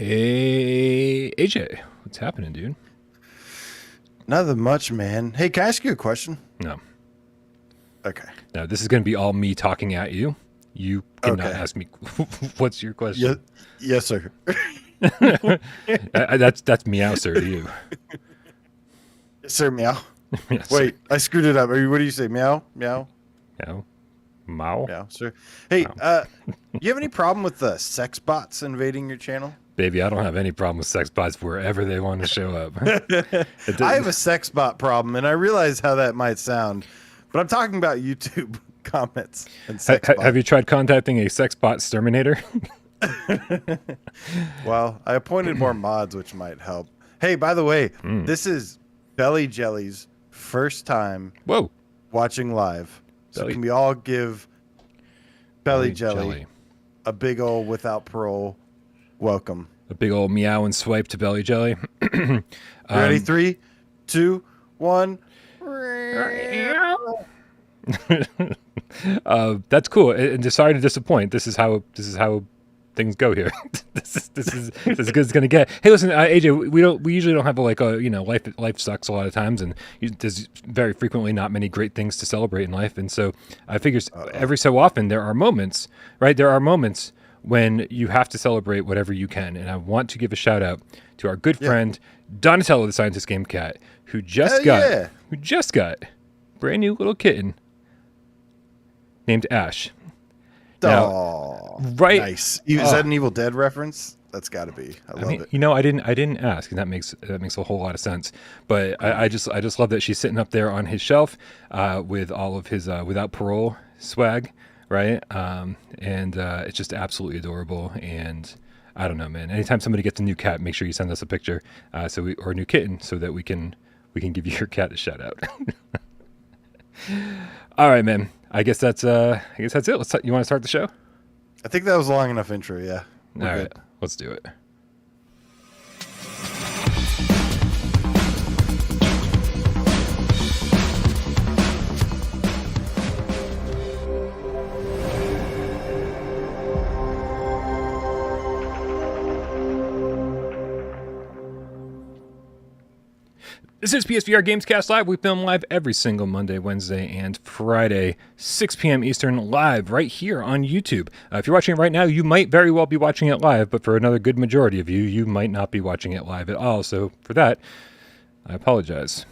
Hey, AJ, what's happening, dude? Nothing much, man. Hey, can I ask you a question? No. Okay. No, this is going to be all me talking at you. You cannot ask me, what's your question? Yes, sir. That's meow, sir, to you. Yes, sir, meow. Yes, Wait, I screwed it up. What do you say? Meow? Meow? Meow. Mao? Meow, sir. Hey, Meow. you have any problem with the sex bots invading your channel? Baby, I don't have any problem with sex bots wherever they want to show up. I have a sex bot problem, and I realize how that might sound, but I'm talking about YouTube comments and sex bots. Have you tried contacting a sex bot exterminator? Well, I appointed more mods, which might help. Hey, by the way, this is bellyjelly's first time watching live. So can we all give bellyjelly a big old without parole welcome? A big old meow and swipe to bellyjelly. Ready? 3, 2, 1. That's cool. And sorry to disappoint. This is how things go here. this is as good as it's gonna get. Hey, listen, AJ, we usually don't have life sucks a lot of times, and there's very frequently not many great things to celebrate in life. And so I figure every so often there are moments, right? There are moments when you have to celebrate whatever you can. And I want to give a shout out to our good friend Donatello, the Scientist Gamecat, who just got brand new little kitten named Ash. Now, right? Nice. Is that an Evil Dead reference? That's got to be. I love it. I didn't ask, and that makes a whole lot of sense. But I just love that she's sitting up there on his shelf with all of his without parole swag, right? And it's just absolutely adorable. And I don't know, man. Anytime somebody gets a new cat, make sure you send us a picture, or a new kitten, so that we can give you your cat a shout out. All right, man. I guess that's it. You want to start the show? I think that was a long enough intro. Yeah. All right, let's do it. This is PSVR GamesCast Live. We film live every single Monday, Wednesday, and Friday, 6 p.m. Eastern, live right here on YouTube. If you're watching it right now, you might very well be watching it live, but for another good majority of you, you might not be watching it live at all. So for that, I apologize,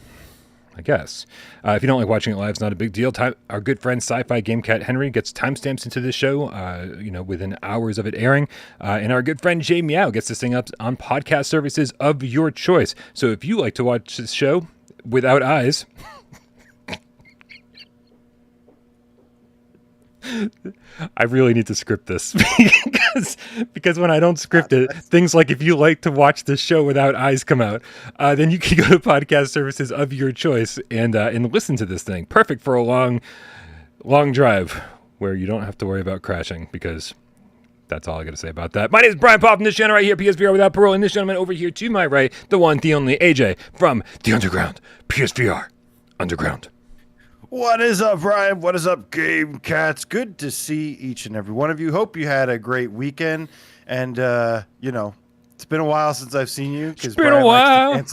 I guess. If you don't like watching it live, it's not a big deal. Our good friend Sci-Fi Gamecat Henry gets timestamps into this show, within hours of it airing. And our good friend Jay Meow gets this thing up on podcast services of your choice. So if you like to watch this show without eyes, I really need to script this because when I don't script it, things like if you like to watch this show without eyes come out, then you can go to podcast services of your choice and listen to this thing. Perfect for a long drive where you don't have to worry about crashing, because that's all I got to say about that. My name is Brian Paul from this channel right here, PSVR Without Parole, and this gentleman over here to my right, the one, the only AJ from the Underground, PSVR Underground. What is up, Brian? What is up, Game Cats? Good to see each and every one of you. Hope you had a great weekend. And, it's been a while since I've seen you. It's been a while.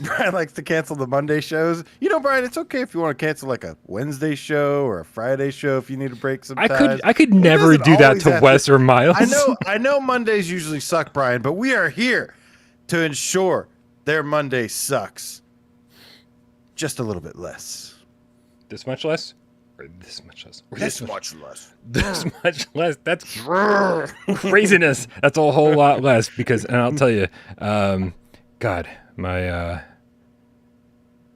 Brian likes to cancel the Monday shows. Brian, it's okay if you want to cancel like a Wednesday show or a Friday show if you need to break some ties. I could never do that to Wes or Miles. I know Mondays usually suck, Brian, but we are here to ensure their Monday sucks just a little bit less. This much less? Or this much less? Or this much less. This much less. That's craziness. That's a whole lot less because, and I'll tell you, God, my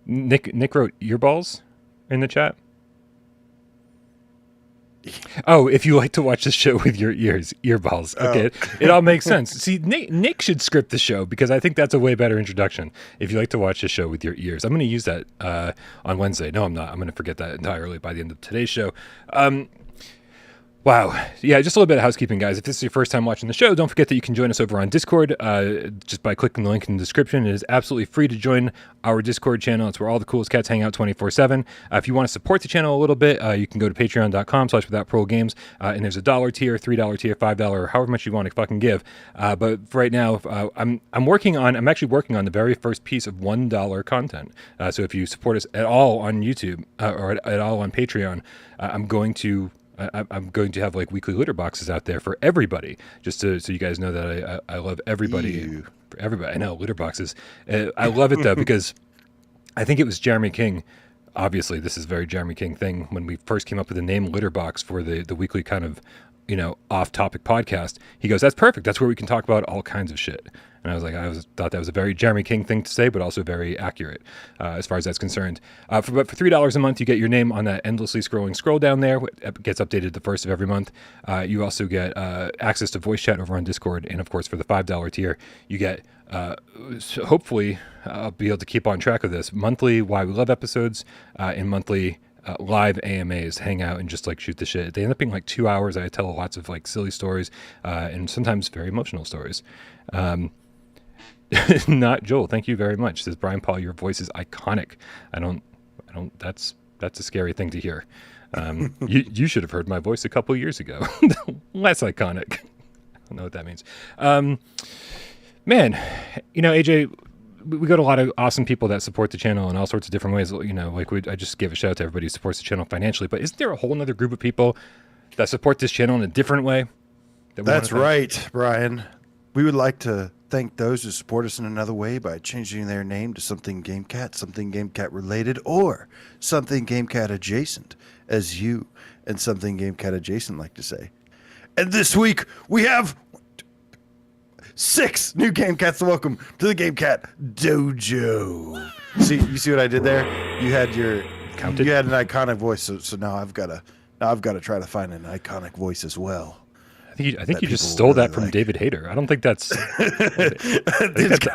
Nick wrote earballs in the chat. Oh, if you like to watch the show with your earballs. Okay, it all makes sense. See, Nick should script the show because I think that's a way better introduction. If you like to watch the show with your ears, I'm going to use that on Wednesday. No, I'm not. I'm going to forget that entirely by the end of today's show. Wow. Yeah, just a little bit of housekeeping, guys. If this is your first time watching the show, don't forget that you can join us over on Discord just by clicking the link in the description. It is absolutely free to join our Discord channel. It's where all the coolest cats hang out 24/7. If you want to support the channel a little bit, you can go to patreon.com/withoutparole and there's a $1 tier, $3 tier, $5, or however much you want to fucking give. But right now, I'm actually working on the very first piece of $1 content. So if you support us at all on YouTube or at all on Patreon, I'm going to have like weekly litter boxes out there for everybody, just so you guys know that I love everybody. Ew. For everybody. I know, litter boxes. I love it though, because I think it was Jeremy King. Obviously, this is a very Jeremy King thing. When we first came up with the name litter box for the weekly kind of, off-topic podcast, he goes, "That's perfect. That's where we can talk about all kinds of shit." And I was like, thought that was a very Jeremy King thing to say, but also very accurate as far as that's concerned. But for $3 a month, you get your name on that endlessly scrolling scroll down there. It gets updated the first of every month. You also get access to voice chat over on Discord. And of course, for the $5 tier, you get, hopefully, I'll be able to keep on track of this, monthly Why We Love episodes and monthly live AMAs, hang out and just like shoot the shit. They end up being like 2 hours. I tell lots of like silly stories and sometimes very emotional stories. Not Joel. Thank you very much. Says Brian Paul, your voice is iconic. I don't, that's a scary thing to hear. You should have heard my voice a couple years ago. Less iconic. I don't know what that means. Man, AJ, we got a lot of awesome people that support the channel in all sorts of different ways. I just gave a shout out to everybody who supports the channel financially, but isn't there a whole other group of people that support this channel in a different way? That's right, Brian. We would like to thank those who support us in another way by changing their name to something Gamecat, something Gamecat related, or something Gamecat adjacent, as you and something Gamecat adjacent like to say. And this week we have 6 new Gamecats to welcome to the Gamecat Dojo. You see what I did there? You had Counted? You had an iconic voice, so now I've got to try to find an iconic voice as well. I think you just stole that from David Hayter. I don't think that's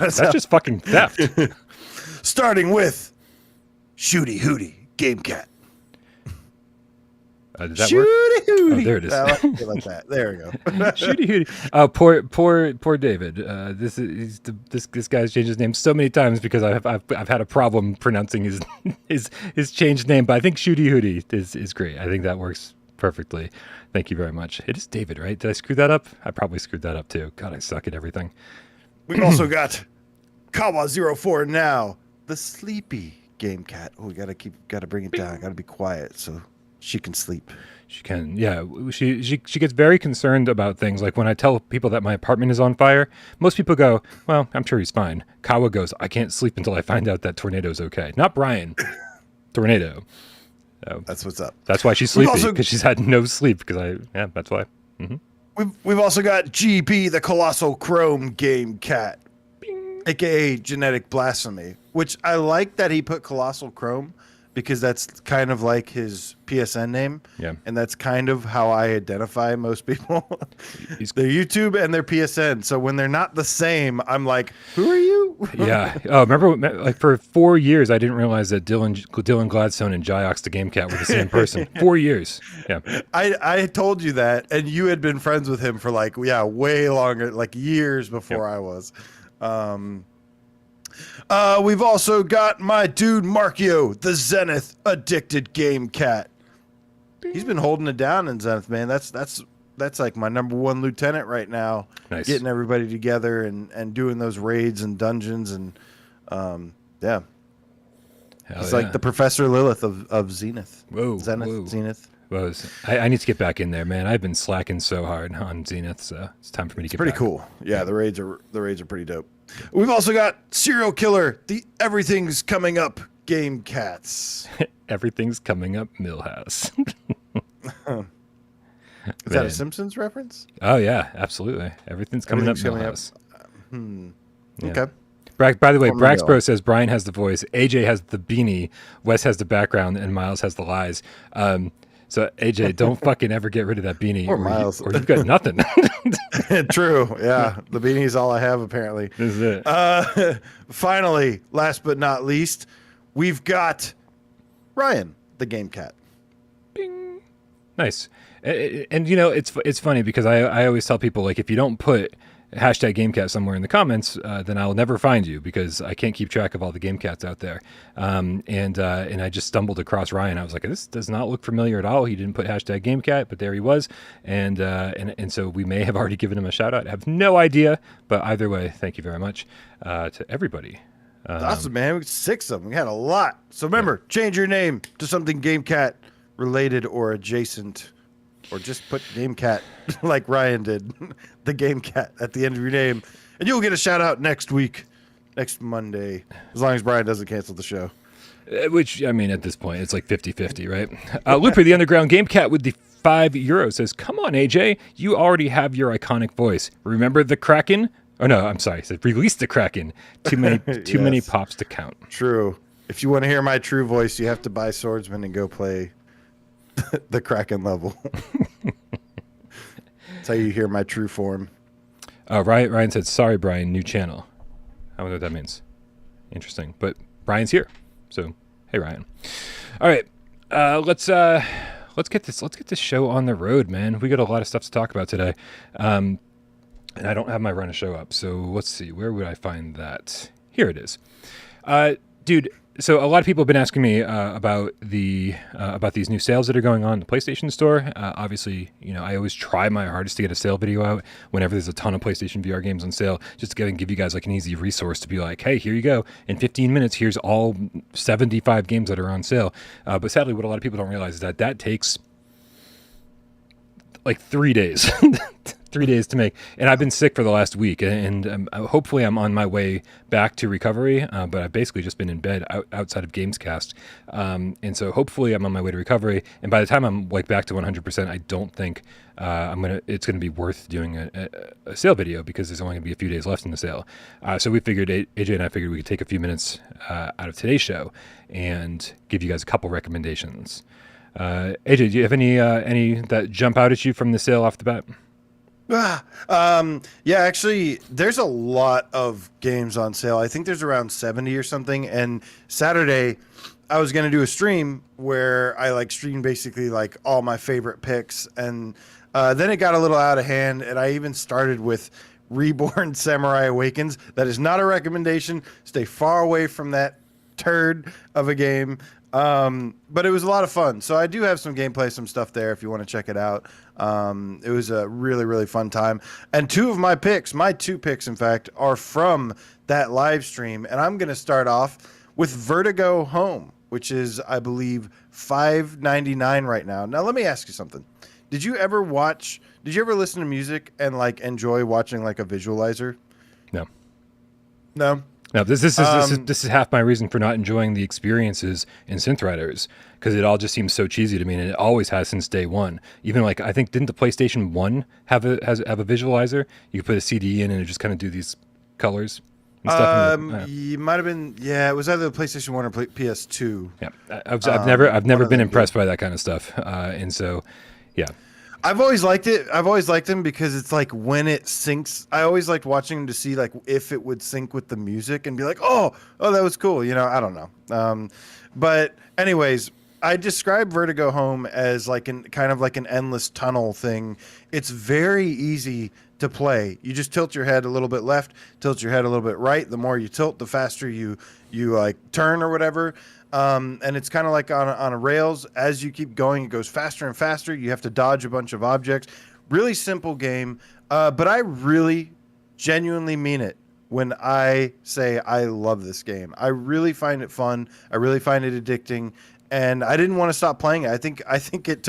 that's just fucking theft. Starting with Shooty Hooty Gamecat. Does that work? Hooty. Oh, there it is. I like it like that. There we go. Shooty Hooty. Poor David. This guy's changed his name so many times because I've had a problem pronouncing his changed name. But I think Shooty Hooty is great. I think that works perfectly. Thank you very much. It is David, right? Did I screw that up? I probably screwed that up too. God, I suck at everything. We've also got Kawa04 now, the sleepy Gamecat. Oh, we gotta bring it down. Gotta be quiet so she can sleep. She can, yeah. She gets very concerned about things. Like when I tell people that my apartment is on fire, most people go, "Well, I'm sure he's fine." Kawa goes, "I can't sleep until I find out that Tornado's okay." Not Brian. Tornado. So that's what's up. That's why she's sleepy, because she's had no sleep. That's why. Mm-hmm. We've also got GB, the Colossal Chrome Gamecat, aka Genetic Blasphemy, which I like that he put Colossal Chrome because that's kind of like his PSN name. Yeah. And that's kind of how I identify most people. Their YouTube and their PSN. So when they're not the same, I'm like, who are you? Yeah. Oh, remember, like for 4 years, I didn't realize that Dylan Gladstone and Jyox the Gamecat were the same person. 4 years. Yeah. I told you that, and you had been friends with him for way longer, like years before I was. We've also got my dude Markio, the Zenith Addicted Gamecat. He's been holding it down in Zenith, man. That's like my number one lieutenant right now. Nice. Getting everybody together and doing those raids and dungeons and yeah. It's like the Professor Lilith of Zenith. Zenith. Well, I need to get back in there, man. I've been slacking so hard on Zenith, so it's time for me to get back. Pretty cool. Yeah, the raids are pretty dope. We've also got Serial Killer, the Everything's Coming Up Game Cats. Everything's Coming Up Millhouse. Is that a Simpsons reference? Oh, yeah, absolutely. Everything's Coming Up Millhouse. Yeah. Okay. By the way, Braxbro says Brian has the voice, AJ has the beanie, Wes has the background, and Miles has the lies. So AJ, don't fucking ever get rid of that beanie, or Miles, or you've got nothing. True, yeah. The beanie's all I have apparently. This is it. Finally, last but not least, we've got Ryan, the Gamecat. Bing. Nice. And you know, it's funny because I always tell people, like, if you don't put hashtag GameCat somewhere in the comments, then I'll never find you because I can't keep track of all the GameCats out there. And I just stumbled across Ryan. I was like, this does not look familiar at all. He didn't put hashtag GameCat, but there he was. And so we may have already given him a shout out. I have no idea, but either way, thank you very much to everybody. Awesome, man. We got 6 of them. We had a lot. So remember, change your name to something GameCat related or adjacent. Or just put GameCat like Ryan did, the GameCat at the end of your name. And you'll get a shout out next week, next Monday, as long as Brian doesn't cancel the show. Which, I mean, at this point, it's like 50-50, right? Looper, the Underground GameCat with the €5 says, come on, AJ, you already have your iconic voice. Remember the Kraken? Oh, no, I'm sorry. It said, release the Kraken. Too many pops to count. True. If you want to hear my true voice, you have to buy Swordsman and go play the Kraken level. That's how you hear my true form. Ryan said, sorry, Brian, new channel. I don't know what that means. Interesting. But Brian's here. So, hey, Ryan. All right. Let's get this show on the road, man. We got a lot of stuff to talk about today. And I don't have my run of show up. So let's see. Where would I find that? Here it is. Dude, so a lot of people have been asking me about these new sales that are going on in the PlayStation Store. Obviously, you know, I always try my hardest to get a sale video out whenever there's a ton of PlayStation VR games on sale, just to give you guys like an easy resource to be like, hey, here you go. In 15 minutes, here's all 75 games that are on sale. But sadly, what a lot of people don't realize is that takes like 3 days. 3 days to make, and I've been sick for the last week, and hopefully I'm on my way back to recovery, but I've basically just been in bed outside of GAMESCAST, and so hopefully I'm on my way to recovery, and by the time I'm like back to 100%, I don't think it's gonna be worth doing a sale video because there's only gonna be a few days left in the sale. So we figured, AJ and I figured we could take a few minutes out of today's show and give you guys a couple recommendations. AJ, do you have any that jump out at you from the sale off the bat? Yeah, actually, there's a lot of games on sale. I think there's around 70 or something. And Saturday, I was going to do a stream where I stream basically all my favorite picks. And then it got a little out of hand. And I even started with Reborn Samurai Awakens. That is not a recommendation. Stay far away from that turd of a game. But it was a lot of fun. So I do have some gameplay, some stuff there if you want to check it out. It was a really, really fun time. And my two picks, in fact, are from that live stream. And I'm going to start off with Verti-go Home, which is, I believe, $5.99 right now. Now, let me ask you something. Did you ever listen to music and enjoy watching a visualizer? No. No? No, this is half my reason for not enjoying the experiences in Synthriders, because it all just seems so cheesy to me, and it always has since day one. Even I think, didn't the PlayStation 1 have a visualizer? You could put a CD in and it just kind of do these colors and stuff. You might have been, yeah. It was either the PlayStation 1 or PS2. Yeah, I've never been impressed by that kind of stuff, and so yeah. I've always liked it. I've always liked them because it's when it syncs. I always liked watching them to see if it would sync with the music and be like, oh, that was cool. You know, I don't know. But anyways, I describe Verti-go Home as kind of an endless tunnel thing. It's very easy to play. You just tilt your head a little bit left, tilt your head a little bit right. The more you tilt, the faster you turn or whatever. And it's kind of on a rails. As you keep going, it goes faster and faster. You have to dodge a bunch of objects. Really simple game. But I really genuinely mean it when I say I love this game. I really find it fun. I really find it addicting. And I didn't want to stop playing it. I think it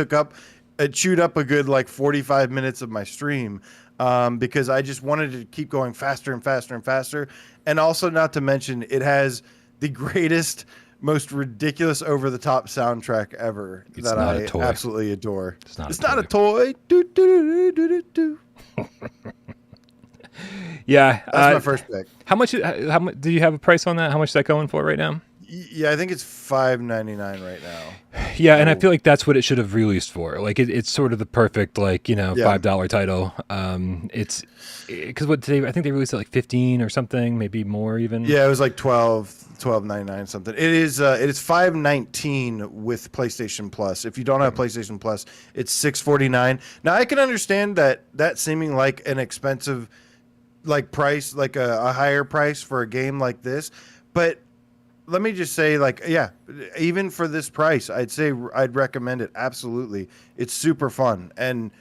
chewed up a good 45 minutes of my stream. Because I just wanted to keep going faster and faster and faster. And also, not to mention, it has the greatest, most ridiculous, over-the-top soundtrack ever that I absolutely adore. It's not a toy. Do, do, do, do, do, do. Yeah, that's my first pick. How much? Do you have a price on that? How much is that going for right now? Yeah, I think it's $5.99 right now. Yeah, and I feel like that's what it should have released for. Like it's sort of the perfect $5 title. It's because what today I think they released it like 15 or something, maybe more even. Yeah, it was like 12.99 something. It is $5.19 with PlayStation Plus. If you don't have PlayStation Plus, it's $6.49. Now I can understand that seeming like an expensive like price, like a higher price for a game like this, but let me just say, like, yeah, even for this price, I'd say I'd recommend it. Absolutely. It's super fun. And,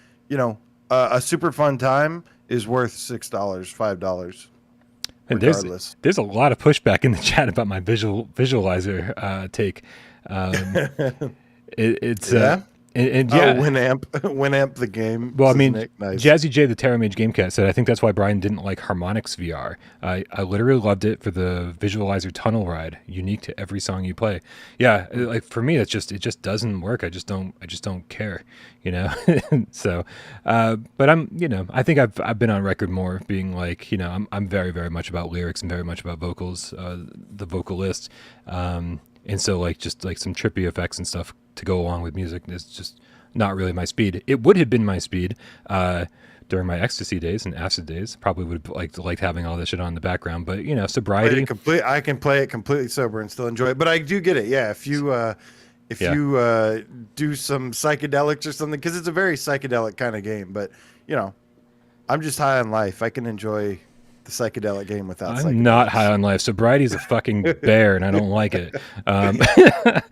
a super fun time is worth $6, $5. And there's a lot of pushback in the chat about my visualizer take. It's yeah. And yeah, Winamp the game. Well, I mean, nice. Jazzy J, the Terra Mage Gamecat, said, I think that's why Brian didn't like Harmonix VR. I literally loved it for the visualizer tunnel ride, unique to every song you play. Yeah, like for me, it just doesn't work. I just don't care, So, but I think I've been on record more being like, I'm very, very much about lyrics and very much about vocals, the vocalist, and so like just like some trippy effects and stuff to go along with music is just not really my speed. It would have been my speed during my ecstasy days and acid days. Probably would have liked having all this shit on in the background, but sobriety. I can play it completely sober and still enjoy it. But I do get it. Yeah, if you do some psychedelics or something, because it's a very psychedelic kind of game. But I'm just high on life. I can enjoy the psychedelic game without. I'm not high on life. Sobriety is a fucking bear, and I don't like it. I'm not.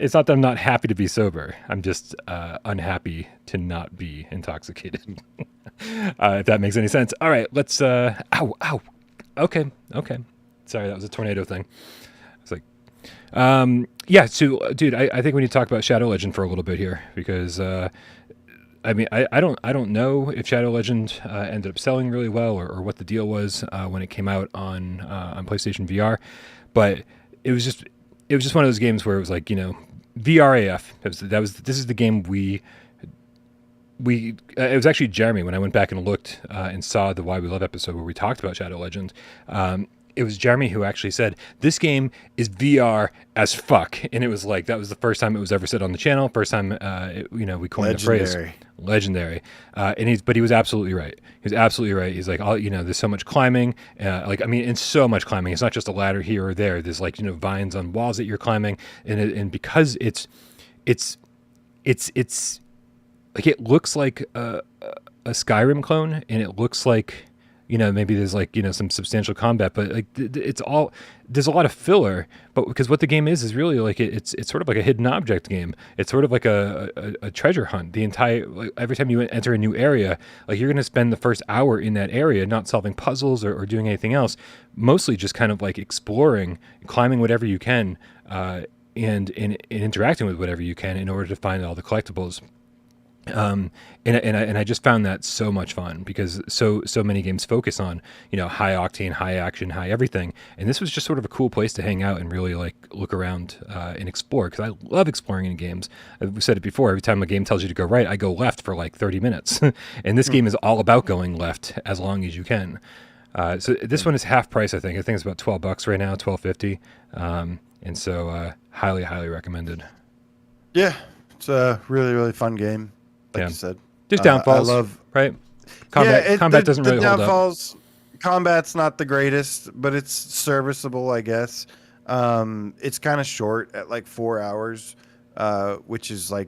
It's not that I'm not happy to be sober. I'm just unhappy to not be intoxicated. If that makes any sense. All right, let's. Ow. Okay. Sorry, that was a tornado thing. It's like, yeah. So, dude, I think we need to talk about Shadow Legend for a little bit here because. I mean, I don't know if Shadow Legend ended up selling really well or what the deal was when it came out on PlayStation VR, but it was just one of those games where it was like VR AF. This is the game we it was actually Jeremy when I went back and looked and saw the Why We Love episode where we talked about Shadow Legend. It was Jeremy who actually said, this game is VR as fuck. And it was like, that was the first time it was ever said on the channel. First time, we coined the phrase. Legendary. But he was absolutely right. He was absolutely right. He's like, there's so much climbing. And so much climbing. It's not just a ladder here or there. There's vines on walls that you're climbing. And because it's like, it looks like a Skyrim clone, and it looks like, maybe there's some substantial combat, but there's a lot of filler. But because what the game is really it's sort of like a hidden object game. It's sort of like a treasure hunt. The entire every time you enter a new area, you're going to spend the first hour in that area not solving puzzles or doing anything else, mostly just kind of exploring, climbing whatever you can, and interacting with whatever you can in order to find all the collectibles. And I just found that so much fun because so many games focus on high octane, high action, high everything, and this was just sort of a cool place to hang out and really look around and explore, because I love exploring in games. I've said it before, every time a game tells you to go right, I go left for 30 minutes and this game is all about going left as long as you can. So this one is half price. I think it's about $12 right now, $12.50, and so highly recommended. Yeah, it's a really, really fun game. Like you said, just downfalls. Right? Combat doesn't really hold up. Combat's not the greatest, but it's serviceable, I guess. It's kind of short at 4 hours, which is I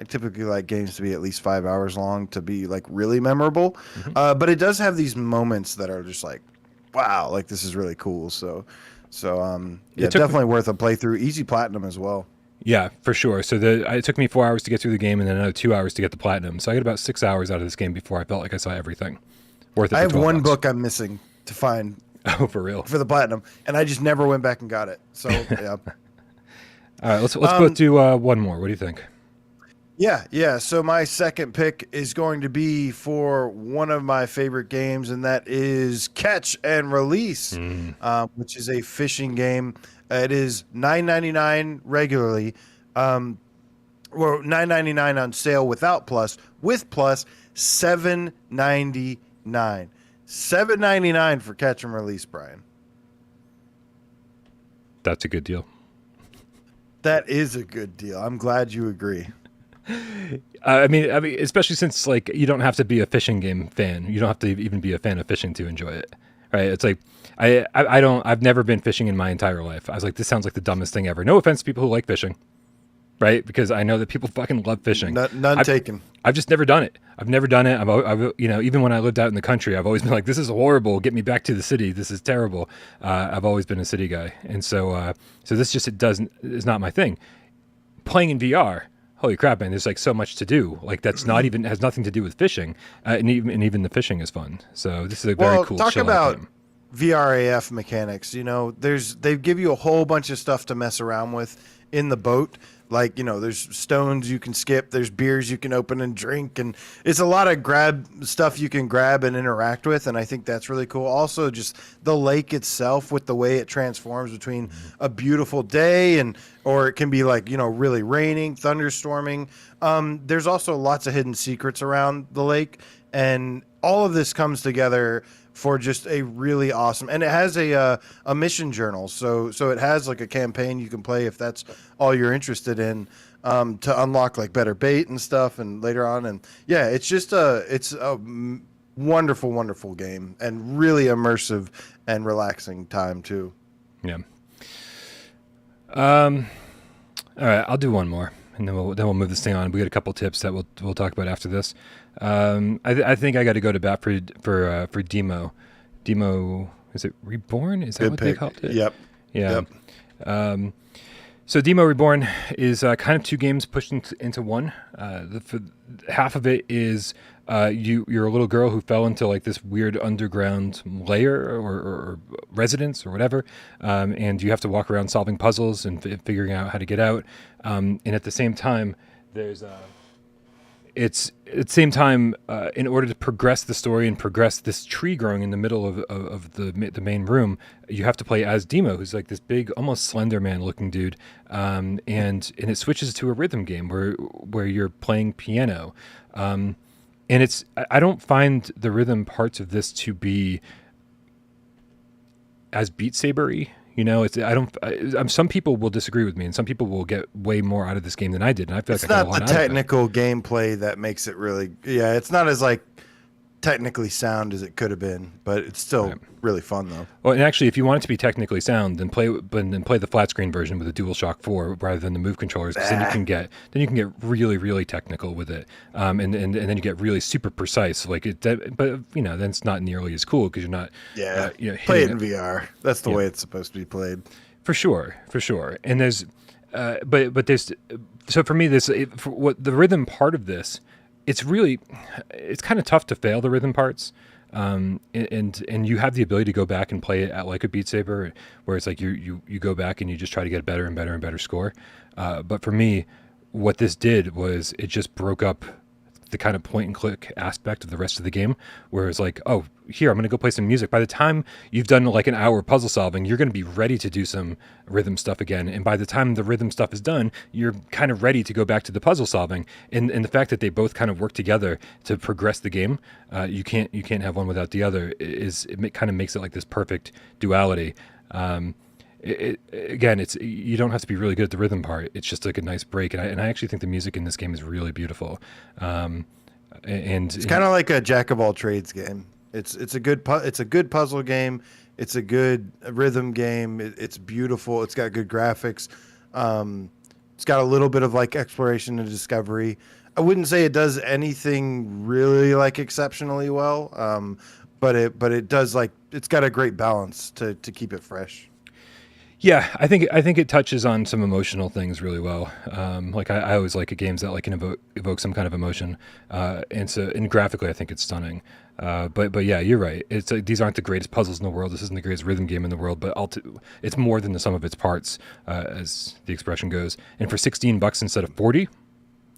typically like games to be at least 5 hours long to be really memorable. Mm-hmm. But it does have these moments that are just wow, this is really cool. So definitely worth a playthrough. Easy platinum as well. Yeah, for sure. So it took me 4 hours to get through the game, and then another 2 hours to get the platinum. So I got about 6 hours out of this game before I felt like I saw everything. Worth it. I have one book I'm missing to find. Oh, for real? For the platinum, and I just never went back and got it. So yeah. All right, let's go to one more. What do you think? Yeah. So my second pick is going to be for one of my favorite games, and that is Catch and Release, which is a fishing game. It is $9.99 regularly, or $9.99 on sale without plus. With plus, $7.99. $7.99 for Catch and Release, Brian. That's a good deal. That is a good deal. I'm glad you agree. I mean, especially since like you don't have to be a fishing game fan. You don't have to even be a fan of fishing to enjoy it, right? It's like I've never been fishing in my entire life. I was like, this sounds like the dumbest thing ever. No offense to people who like fishing, right? Because I know that people fucking love fishing. None taken. I've just never done it. I've never done it. I've even when I lived out in the country, I've always been like, this is horrible. Get me back to the city. This is terrible. I've always been a city guy, and so this just is not my thing. Playing in VR. Holy crap, man! There's like so much to do. Like that's not even has nothing to do with fishing, and even the fishing is fun. So this is a very cool. Talk about VRAF mechanics. They give you a whole bunch of stuff to mess around with in the boat. Like, there's stones you can skip, there's beers you can open and drink, and it's a lot of stuff you can grab and interact with, and I think that's really cool. Also, just the lake itself with the way it transforms between a beautiful day or it can be like, really raining, thunderstorming. There's also lots of hidden secrets around the lake, and all of this comes together for just a really awesome, and it has a mission journal, so it has like a campaign you can play if that's all you're interested in, to unlock like better bait and stuff, and later on, and yeah, it's a wonderful game and really immersive and relaxing time too. Yeah. All right, I'll do one more, and then we'll move this thing on. We got a couple tips that we'll talk about after this. I think I got to go to bat for Deemo. Deemo, is it Reborn? Is that Good what pick. they called it? Yep. Yeah. Yep. So Deemo Reborn is kind of two games pushed into one. Half of it is you're a little girl who fell into like this weird underground lair or residence or whatever, and you have to walk around solving puzzles and figuring out how to get out. And at the same time, there's it's at the same time in order to progress the story and progress this tree growing in the middle of the main room, you have to play as Deemo, who's like this big, almost Slender Man looking dude, and it switches to a rhythm game where you're playing piano, and I don't find the rhythm parts of this to be as Beat Saber-y. Some people will disagree with me, and some people will get way more out of this game than I did. And I feel it's like I got a lot not the out technical gameplay that makes it really. Yeah, it's not as like technically sound as it could have been, but it's still really fun though. Well, and actually, if you want it to be technically sound, then play the flat screen version with a DualShock 4 rather than the Move controllers, because then you can get really really technical with it, and then you get really super precise. Like then it's not nearly as cool because you're not. Yeah, play it in VR. That's the way it's supposed to be played. For sure. And there's, but there's, so for me, what the rhythm part of this. It's kind of tough to fail the rhythm parts, and you have the ability to go back and play it at like a Beat Saber, where it's like you go back and you just try to get a better and better and better score. But for me, what this did was it just broke up the kind of point and click aspect of the rest of the game, where it's like, oh, here, I'm going to go play some music. By the time you've done like an hour puzzle solving, you're going to be ready to do some rhythm stuff again. And by the time the rhythm stuff is done, you're kind of ready to go back to the puzzle solving. And the fact that they both kind of work together to progress the game, you can't have one without the other. It kind of makes it like this perfect duality. You don't have to be really good at the rhythm part. It's just like a nice break, and I actually think the music in this game is really beautiful. And it's kind of like a jack of all trades game. It's a good puzzle game. It's a good rhythm game. It's beautiful. It's got good graphics. It's got a little bit of like exploration and discovery. I wouldn't say it does anything really like exceptionally well, but it does, like, it's got a great balance to keep it fresh. Yeah, I think it touches on some emotional things really well. Like I always like games that like can evoke some kind of emotion, and graphically I think it's stunning. But yeah, you're right. It's these aren't the greatest puzzles in the world. This isn't the greatest rhythm game in the world. But it's more than the sum of its parts, as the expression goes. And for $16 instead of $40,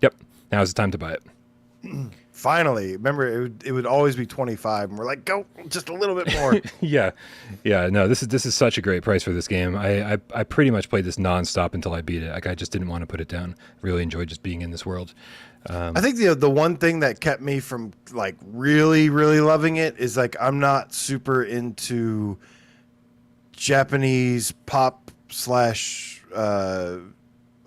yep, now's the time to buy it. Finally, remember it would always be 25, and we're like, go just a little bit more. yeah. No, this is such a great price for this game. I pretty much played this nonstop until I beat it. Like I just didn't want to put it down. Really enjoyed just being in this world. I think the one thing that kept me from like really really loving it is like I'm not super into Japanese pop /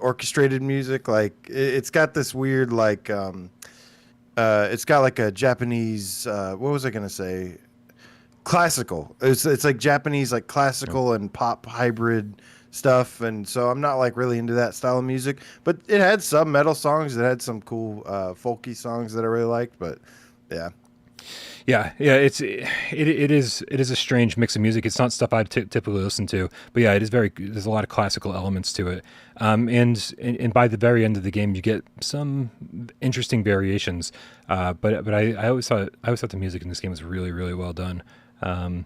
orchestrated music. Like it's got this weird like it's got like a Japanese what was I gonna say? Classical. It's like Japanese like classical and pop hybrid stuff, and so I'm not like really into that style of music. But it had some metal songs. It had some cool folky songs that I really liked. But yeah. Yeah. It is a strange mix of music. It's not stuff I typically listen to, but yeah, it is there's a lot of classical elements to it. And by the very end of the game, you get some interesting variations. But I always thought the music in this game was really, really well done. And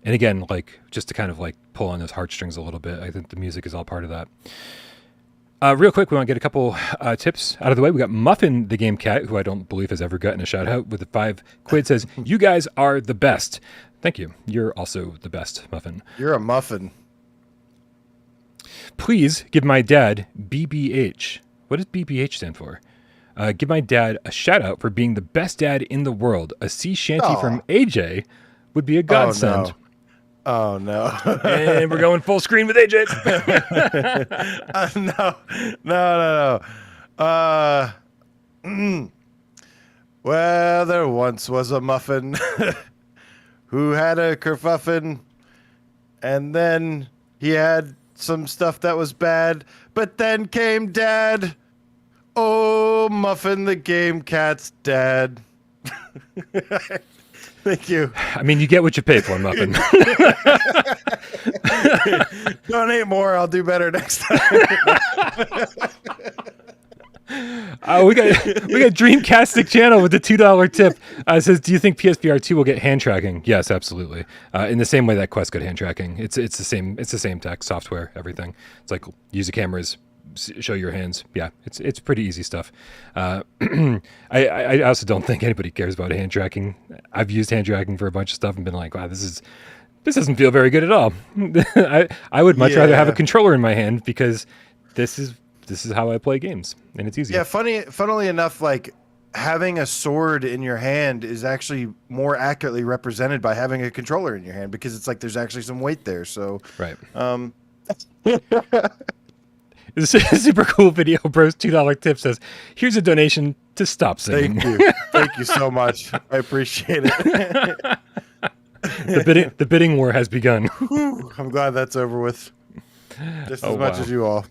again, like just to kind of like pull on those heartstrings a little bit, I think the music is all part of that. Real quick, we want to get a couple tips out of the way. We got Muffin the Game Cat, who I don't believe has ever gotten a shout out, with a 5 quid, says, "You guys are the best." Thank you. You're also the best, Muffin. You're a muffin. Please give my dad BBH. What does BBH stand for? Give my dad a shout out for being the best dad in the world. A sea shanty from AJ would be a godsend. Oh no! And we're going full screen with AJ. No. Well, there once was a muffin who had a kerfuffin, and then he had some stuff that was bad. But then came Dad. Oh, Muffin the Game Cat's dad. Thank you. I mean, you get what you pay for, Muffin. Donate more. I'll do better next time. We got Dreamcastic Channel with the $2 tip. It says, "Do you think PSVR 2 will get hand tracking?" Yes, absolutely. In the same way that Quest got hand tracking, it's the same. It's the same tech, software, everything. It's like use the cameras, show your hands. Yeah, it's pretty easy stuff. I also don't think anybody cares about hand tracking. I've used hand tracking for a bunch of stuff and been like, wow, this doesn't feel very good at all. I would much rather have a controller in my hand because this is how I play games, and it's easy. Yeah, funnily enough, like having a sword in your hand is actually more accurately represented by having a controller in your hand because it's like there's actually some weight there. So right. This is a super cool video. Bro's $2 tip says, "Here's a donation to stop singing." Thank you so much. I appreciate it. The bidding war has begun. I'm glad that's over with. Just as much as you all.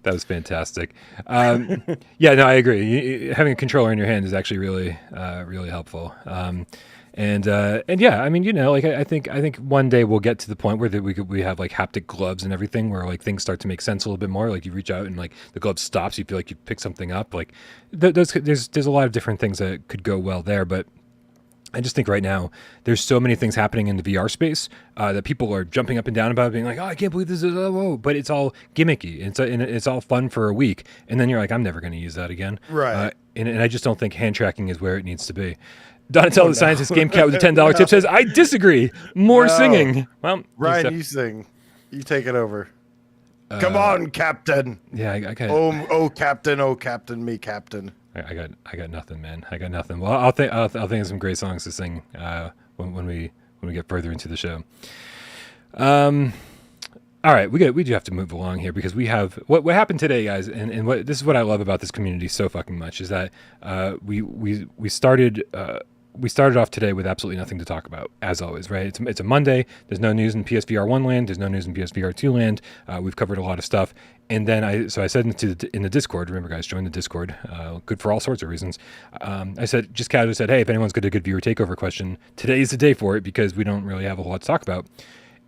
That was fantastic. Yeah, no, I agree. Having a controller in your hand is actually really, really helpful. And yeah, I mean, like I think one day we'll get to the point where we have like haptic gloves and everything, where like things start to make sense a little bit more. Like you reach out and like the glove stops, you feel like you pick something up. Like there's a lot of different things that could go well there, but I just think right now there's so many things happening in the VR space that people are jumping up and down about, being like, "Oh, I can't believe this is whoa!" But it's all gimmicky. It's all fun for a week, and then you're like, "I'm never going to use that again." Right. And I just don't think hand tracking is where it needs to be. Donatello the Scientist Gamecat with a $10 tip says, "I disagree. More singing." Well, Ryan, you sing. You take it over. Come on, Captain. Yeah, I got. Oh, Captain, me, Captain. I got nothing, man. I got nothing. Well, I'll think of some great songs to sing when we get further into the show. All right, we do have to move along here because we have what happened today, guys, and this is what I love about this community so fucking much is that we started off today with absolutely nothing to talk about, as always, right? It's a Monday. There's no news in PSVR 1 land. There's no news in PSVR 2 land. We've covered a lot of stuff. And then I said in the Discord, remember guys, join the Discord, good for all sorts of reasons. I said, just casually said, hey, if anyone's got a good viewer takeover question, today is the day for it because we don't really have a lot to talk about.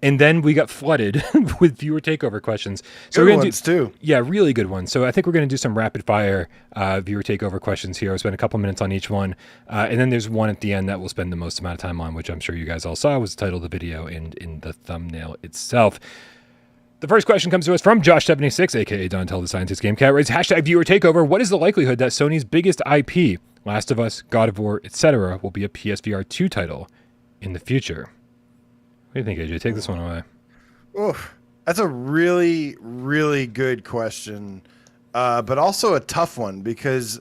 And then we got flooded with viewer takeover questions. So good ones too. Yeah, really good ones. So I think we're going to do some rapid fire viewer takeover questions here. I'll spend a couple minutes on each one. And then there's one at the end that we'll spend the most amount of time on, which I'm sure you guys all saw was the title of the video and in the thumbnail itself. The first question comes to us from Josh76, aka Donatello the Scientist Gamecat, writes, #viewer takeover. What is the likelihood that Sony's biggest IP, Last of Us, God of War, etc., will be a PSVR 2 title in the future? What do you think, AJ? Take this one away. Oh, that's a really, really good question, but also a tough one because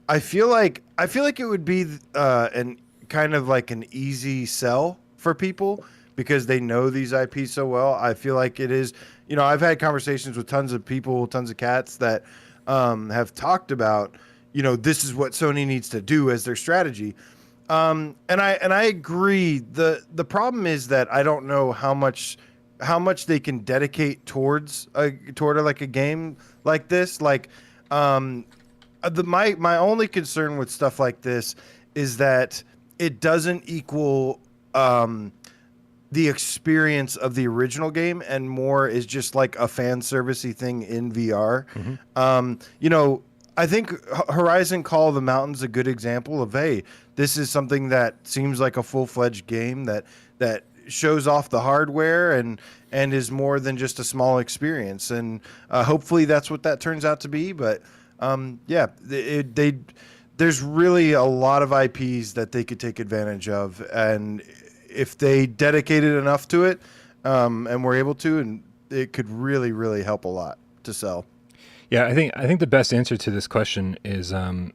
I feel like it would be an kind of like an easy sell for people because they know these IPs so well. I feel like it is. I've had conversations with tons of people, tons of cats that have talked about, this is what Sony needs to do as their strategy. And I agree. The problem is that I don't know how much they can dedicate toward like a game like this. Like, my only concern with stuff like this is that it doesn't equal the experience of the original game, and more is just like a fan servicey thing in VR. Mm-hmm. I think Horizon Call of the Mountain's a good example of, hey, this is something that seems like a full-fledged game that shows off the hardware and is more than just a small experience. And hopefully that's what that turns out to be. But there's really a lot of IPs that they could take advantage of, and if they dedicated enough to it, and were able to, and it could really, really help a lot to sell. Yeah, I think the best answer to this question is, well,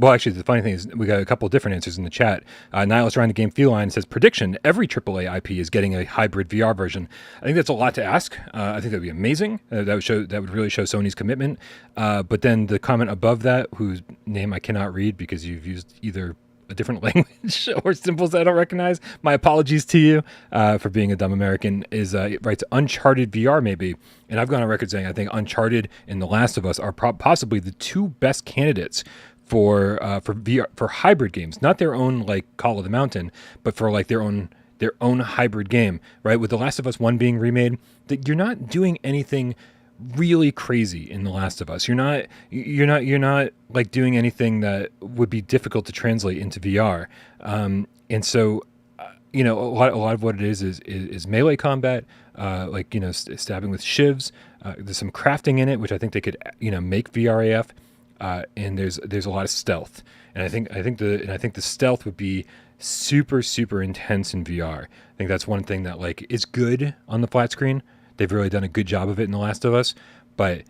actually, the funny thing is we got a couple of different answers in the chat. Nihilus around the game Feline says, prediction, every AAA IP is getting a hybrid VR version. I think that's a lot to ask. I think that would be amazing. That would really show Sony's commitment. But then the comment above that, whose name I cannot read because you've used either a different language or symbols that I don't recognize. My apologies to you for being a dumb American. Is writes Uncharted VR maybe, and I've gone on record saying I think Uncharted and The Last of Us are possibly the two best candidates for VR, for hybrid games, not their own like Call of the Mountain, but for like their own hybrid game, right? With The Last of Us 1 being remade, that you're not doing anything really crazy in The Last of Us. You're not like doing anything that would be difficult to translate into VR. And so, a lot of what it is melee combat, stabbing with shivs. There's some crafting in it, which I think they could, make VR AF. And there's a lot of stealth. And I think the stealth would be super, super intense in VR. I think that's one thing that like is good on the flat screen. They've really done a good job of it in The Last of Us, but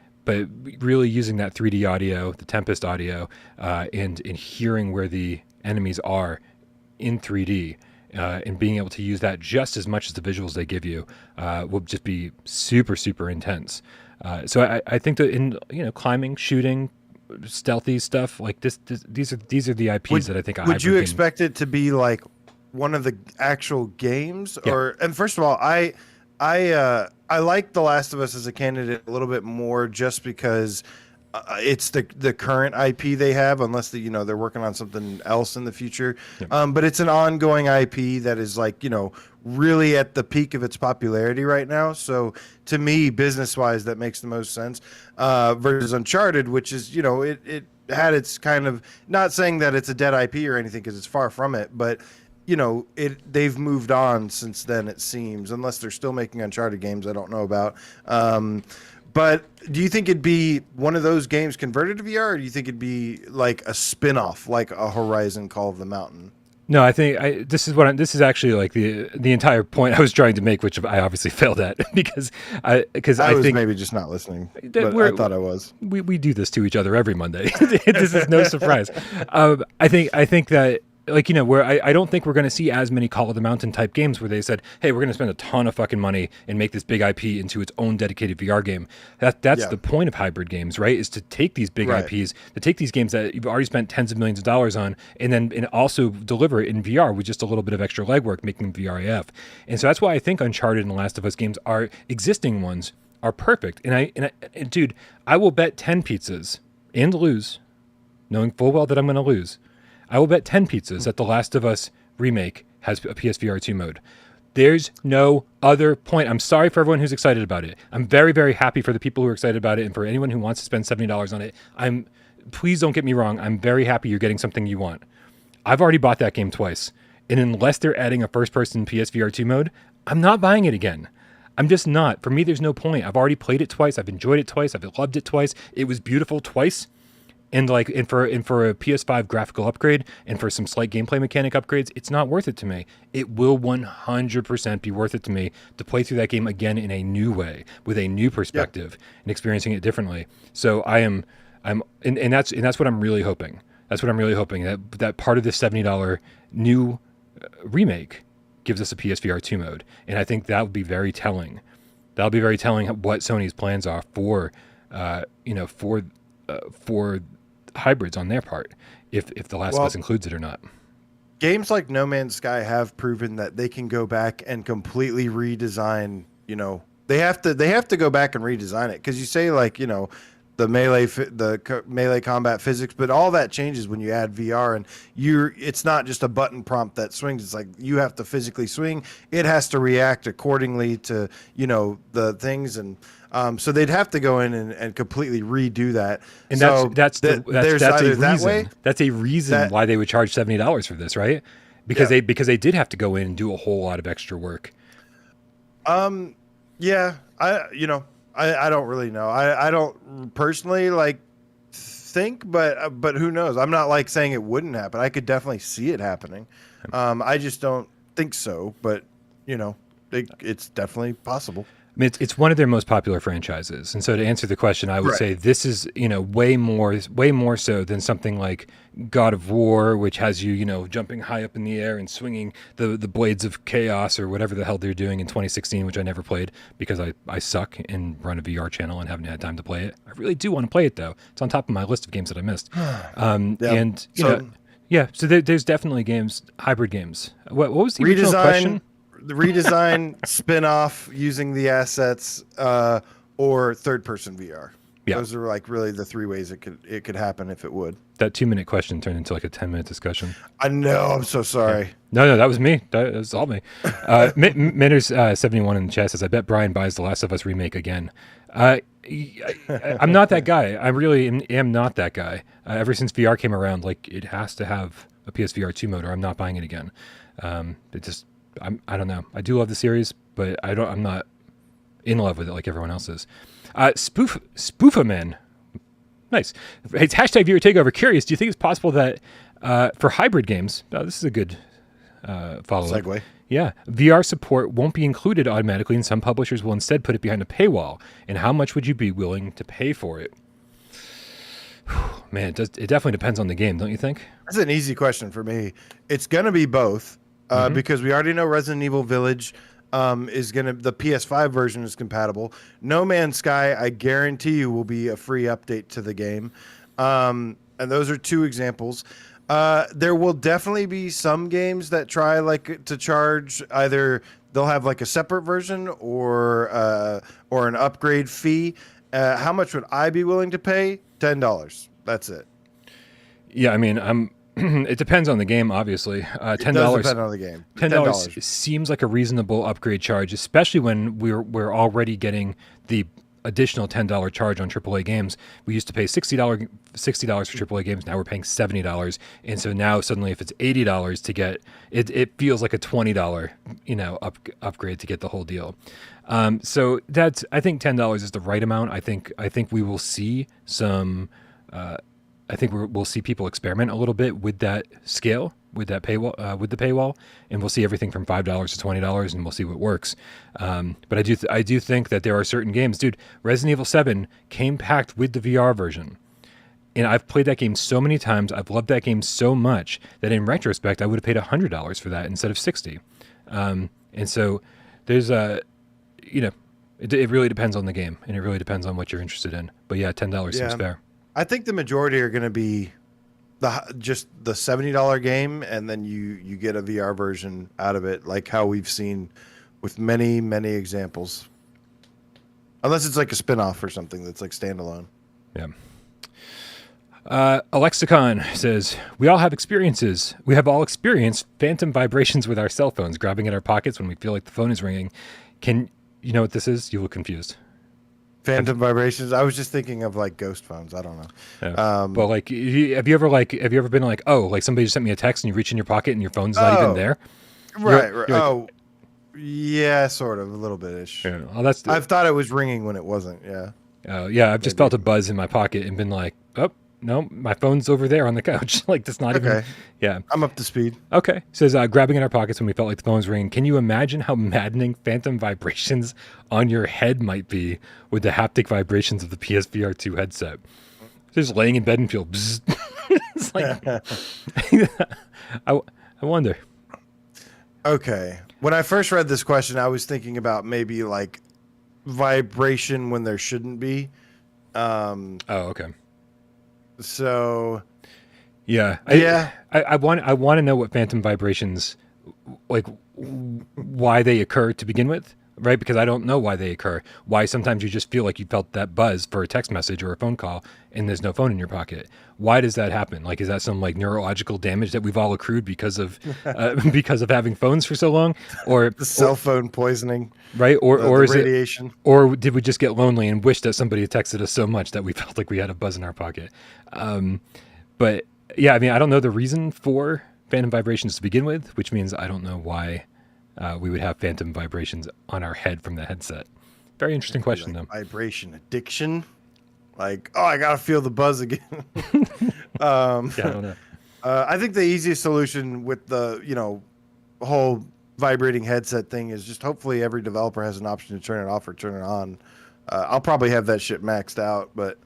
really using that 3D audio, the Tempest audio, and hearing where the enemies are in 3D, and being able to use that just as much as the visuals they give you, will just be super, super intense. So I think that in climbing, shooting, stealthy stuff like this, these are the IPs that I think. Would you expect it to be like one of the actual games, or? And first of all, I like The Last of Us as a candidate a little bit more just because it's the current IP they have, unless they're working on something else in the future. Yep. But it's an ongoing IP that is like, really at the peak of its popularity right now. So to me, business-wise, that makes the most sense. Versus Uncharted, which is, it had its kind of, not saying that it's a dead IP or anything because it's far from it, but they've moved on since then, it seems, unless they're still making Uncharted games I don't know about. But do you think it'd be one of those games converted to VR, or do you think it'd be like a spin-off, like a Horizon Call of the Mountain? No, I think this is actually like the entire point I was trying to make, which I obviously failed at because I was think maybe just not listening. But I thought I was. We do this to each other every Monday. This is no surprise. I think that. Where I don't think we're going to see as many Call of the Mountain type games where they said, hey, we're going to spend a ton of fucking money and make this big IP into its own dedicated VR game. That's the point of hybrid games, right? Is to take these big IPs, to take these games that you've already spent tens of millions of dollars on, and also deliver it in VR with just a little bit of extra legwork, making them VR AF. And so that's why I think Uncharted and The Last of Us games, are existing ones, are perfect. And dude, I will bet 10 pizzas and lose, knowing full well that I'm going to lose. I will bet 10 pizzas that The Last of Us remake has a PSVR 2 mode. There's no other point. I'm sorry for everyone who's excited about it. I'm very, very happy for the people who are excited about it, and for anyone who wants to spend $70 on it. Please don't get me wrong. I'm very happy you're getting something you want. I've already bought that game twice, and unless they're adding a first-person PSVR 2 mode, I'm not buying it again. I'm just not. For me, there's no point. I've already played it twice. I've enjoyed it twice. I've loved it twice. It was beautiful twice. And for a PS5 graphical upgrade and for some slight gameplay mechanic upgrades, it's not worth it to me. It will 100% be worth it to me to play through that game again in a new way, with a new perspective, and experiencing it differently. So and that's what I'm really hoping. That's what I'm really hoping, that part of this $70 new remake gives us a PSVR 2 mode, and I think that would be very telling. That'll be very telling what Sony's plans are for for hybrids on their part, if The Last of Us includes it or not. Games like No Man's Sky have proven that they can go back and completely redesign. They have to go back and redesign it, because you say the melee combat physics, but all that changes when you add VR, and it's not just a button prompt that swings. It's like you have to physically swing. It has to react accordingly to the things, and so they'd have to go in and completely redo that. And so that's a reason. That way, that's a reason why they would charge $70 for this, right? Because they did have to go in and do a whole lot of extra work. Yeah, I don't really know. I don't personally think, but who knows? I'm not saying it wouldn't happen. I could definitely see it happening. I just don't think so, but it's definitely possible. I mean, it's one of their most popular franchises, and so to answer the question, I would say this is way more so than something like God of War, which has you jumping high up in the air and swinging the blades of chaos or whatever the hell they're doing in 2016, which I never played because I suck and run a VR channel and haven't had time to play it. I really do want to play it though. It's on top of my list of games that I missed. And so there's definitely hybrid games. What was the original question? The redesign, spin-off using the assets, or third-person VR. Yeah. Those are really the three ways it could happen if it would. That 2-minute question turned into a 10-minute discussion. I know. I'm so sorry. Yeah. No, that was me. That was all me. Minners 71 in the chat says, "I bet Brian buys The Last of Us remake again." I'm not that guy. I really am not that guy. Ever since VR came around, it has to have a PSVR 2 mode, or I'm not buying it again. I don't know. I do love the series, but I'm not in love with it like everyone else is. Spoofaman. Nice. It's hashtag viewer takeover. Curious, do you think it's possible that for hybrid games, this is a good follow-up. Segue. Yeah. VR support won't be included automatically, and some publishers will instead put it behind a paywall. And how much would you be willing to pay for it? Man, it definitely depends on the game, don't you think? That's an easy question for me. It's going to be both. Because we already know Resident Evil Village the PS5 version is compatible. No Man's Sky, I guarantee you, will be a free update to the game. And those are two examples. There will definitely be some games that try to charge, either they'll have a separate version or an upgrade fee. How much would I be willing to pay? $10. That's it. Yeah, I mean, it depends on the game, obviously. $10 depend on the game. $10 seems like a reasonable upgrade charge, especially when we're already getting the additional $10 charge on AAA games. We used to pay $60 for AAA games. Now we're paying $70, and so now suddenly, if it's $80 to get it feels like a $20 upgrade to get the whole deal. So I think $10 is the right amount. I think we will see some. I think we'll see people experiment a little bit with that scale, with that paywall, with the paywall, and we'll see everything from $5 to $20, and we'll see what works. But I do think that there are certain games, dude. Resident Evil 7 came packed with the VR version, and I've played that game so many times. I've loved that game so much that in retrospect, I would have paid $100 for that instead of $60. And so there's it really depends on the game, and it really depends on what you're interested in. But yeah, $10 seems fair. I think the majority are going to be just the $70 game, and then you get a VR version out of it, like how we've seen with many, many examples. Unless it's like a spin-off or something that's standalone. Yeah. Alexicon says, we all have experiences. We have all experienced phantom vibrations with our cell phones, grabbing at our pockets when we feel like the phone is ringing. You know what this is? You look confused. Phantom vibrations. I was just thinking of ghost phones. I don't know. Yeah. Well, have you ever been somebody just sent me a text and you reach in your pocket and your phone's not even there? Right. Yeah, sort of, a little bit-ish. Yeah. Well, I've thought it was ringing when it wasn't. Yeah. Yeah. I've just felt a buzz in my pocket and been like, oh, no, my phone's over there on the couch. That's not even. Yeah. I'm up to speed. Okay. It says, grabbing in our pockets when we felt like the phone was ringing. Can you imagine how maddening phantom vibrations on your head might be with the haptic vibrations of the PSVR 2 headset? Just laying in bed and feel bzzz. It's I wonder. Okay. When I first read this question, I was thinking about maybe vibration when there shouldn't be. Okay. So, yeah. I want to know what phantom vibrations, like why they occur to begin with, right? Because I don't know why they occur. Why sometimes you just feel like you felt that buzz for a text message or a phone call and there's no phone in your pocket. Why does that happen? Like, is that some like neurological damage that we've all accrued because of because of having phones for so long, or the cell phone poisoning, right? Or is radiation, or did we just get lonely and wish that somebody had texted us so much that we felt like we had a buzz in our pocket? But yeah, I mean, I don't know the reason for phantom vibrations to begin with, which means I don't know why we would have phantom vibrations on our head from the headset. Very interesting question, like though. Vibration addiction. Like, oh, I gotta feel the buzz again. Yeah, I don't know. I think the easiest solution with the whole vibrating headset thing is just hopefully every developer has an option to turn it off or turn it on. I'll probably have that shit maxed out, but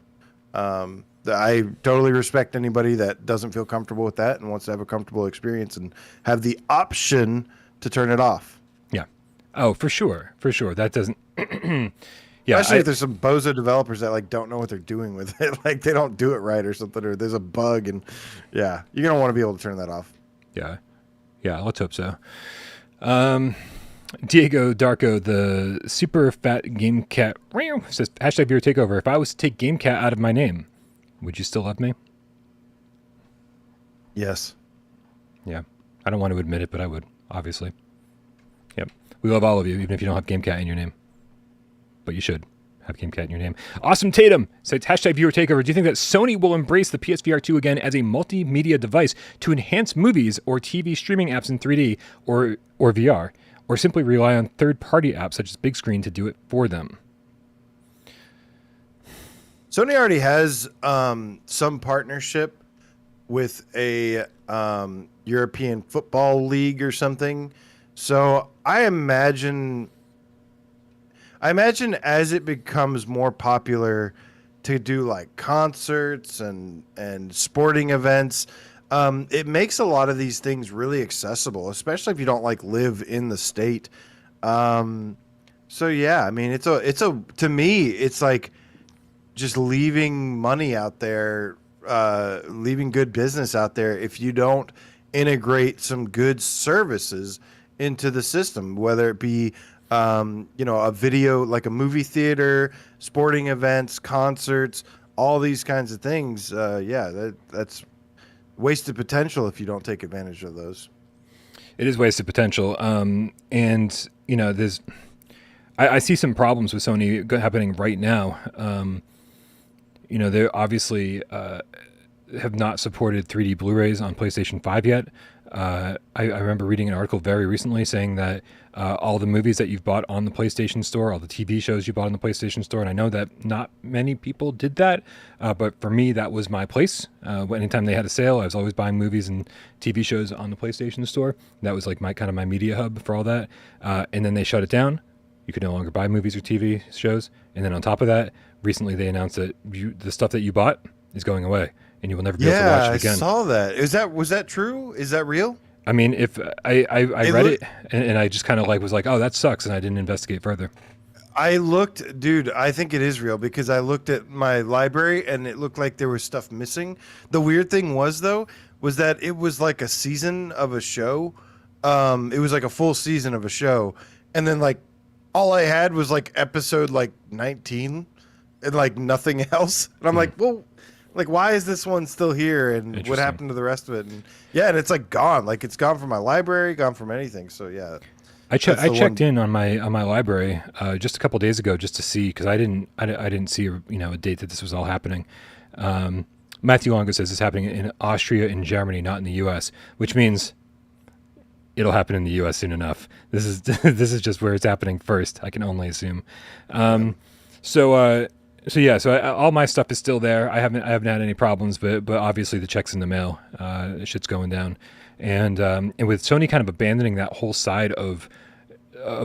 I totally respect anybody that doesn't feel comfortable with that and wants to have a comfortable experience and have the option to turn it off. Yeah. Oh, for sure. That doesn't. Yeah, especially if there's some bozo developers that like don't know what they're doing with it, like they don't do it right or something, or there's a bug, and yeah, you're gonna want to be able to turn that off. Yeah, let's hope so. Diego Darko, the super fat Gamecat, says hashtag VR Takeover. If I was to take Gamecat out of my name, would you still love me? Yes. Yeah, I don't want to admit it, but I would, obviously. Yep, we love all of you, even if you don't have Gamecat in your name. But you should have Gamecat in your name. Awesome Tatum says hashtag viewer takeover. Do you think that Sony will embrace the PSVR 2 again as a multimedia device to enhance movies or TV streaming apps in 3D or VR, or simply rely on third-party apps such as Big Screen to do it for them? Sony already has some partnership with a European football league or something. So I imagine as it becomes more popular to do like concerts and sporting events, it makes a lot of these things really accessible, especially if you don't like live in the state. So yeah, I mean, to me, it's like just leaving money out there, leaving good business out there if you don't integrate some good services into the system, whether it be a video, like a movie theater, sporting events, concerts, all these kinds of things. That's wasted potential if you don't take advantage of those. It is wasted potential. And there's, I see some problems with Sony happening right now. They obviously have not supported 3D Blu-rays on PlayStation 5 yet. I remember reading an article very recently saying that all the movies that you've bought on the PlayStation Store, all the TV shows you bought on the PlayStation Store, and I know that not many people did that, but for me, that was my place. Anytime they had a sale, I was always buying movies and TV shows on the PlayStation Store. That was like my media hub for all that. And then they shut it down. You could no longer buy movies or TV shows. And then on top of that, recently they announced that the stuff that you bought is going away, and you will never be able to watch it again. I saw that. Was that true? Is that real? I mean, if I read it and I just kind of was like, oh, that sucks, and I didn't investigate further. I looked, dude, I think it is real because I looked at my library and it looked like there was stuff missing. The weird thing was that it was like a season of a show. It was like a full season of a show. And then like all I had was like episode like 19 and like nothing else. And I'm like, well, like, why is this one still here? And what happened to the rest of it? And and it's like gone. Like it's gone from my library, gone from anything. So yeah. I checked in on my library just a couple days ago just to see, because I didn't see a date that this was all happening. Matthew Longo says it's happening in Austria and Germany, not in the U.S., which means it'll happen in the U.S. soon enough. This is just where it's happening first. I can only assume. So all my stuff is still there. I haven't had any problems, but obviously the check's in the mail. Shit's going down. And with Sony kind of abandoning that whole side of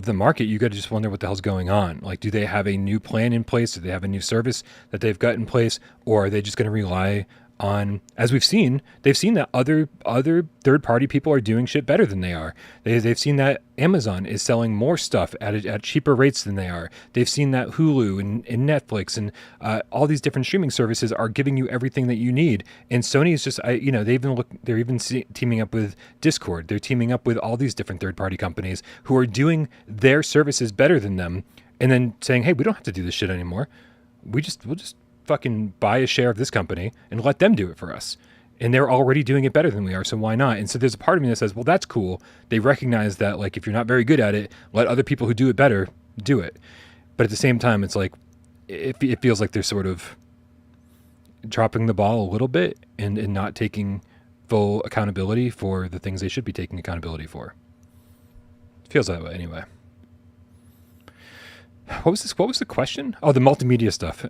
the market, you got to just wonder what the hell's going on. Like, do they have a new plan in place? Do they have a new service that they've got in place? Or are they just going to rely on, as they've seen that other third-party people are doing shit better than they are. They've seen that Amazon is selling more stuff at cheaper rates than they are. They've seen that Hulu and Netflix and all these different streaming services are giving you everything that you need. And Sony is just, they're even teaming up with Discord. They're teaming up with all these different third-party companies who are doing their services better than them, and then saying, hey, we don't have to do this shit anymore. We'll just fucking buy a share of this company and let them do it for us. And they're already doing it better than we are, so why not? And so there's a part of me that says, well, that's cool. They recognize that, like, if you're not very good at it, let other people who do it better do it. But at the same time, it's like, it feels like they're sort of dropping the ball a little bit and not taking full accountability for the things they should be taking accountability for. It feels that way anyway. What was the question? Oh, the multimedia stuff.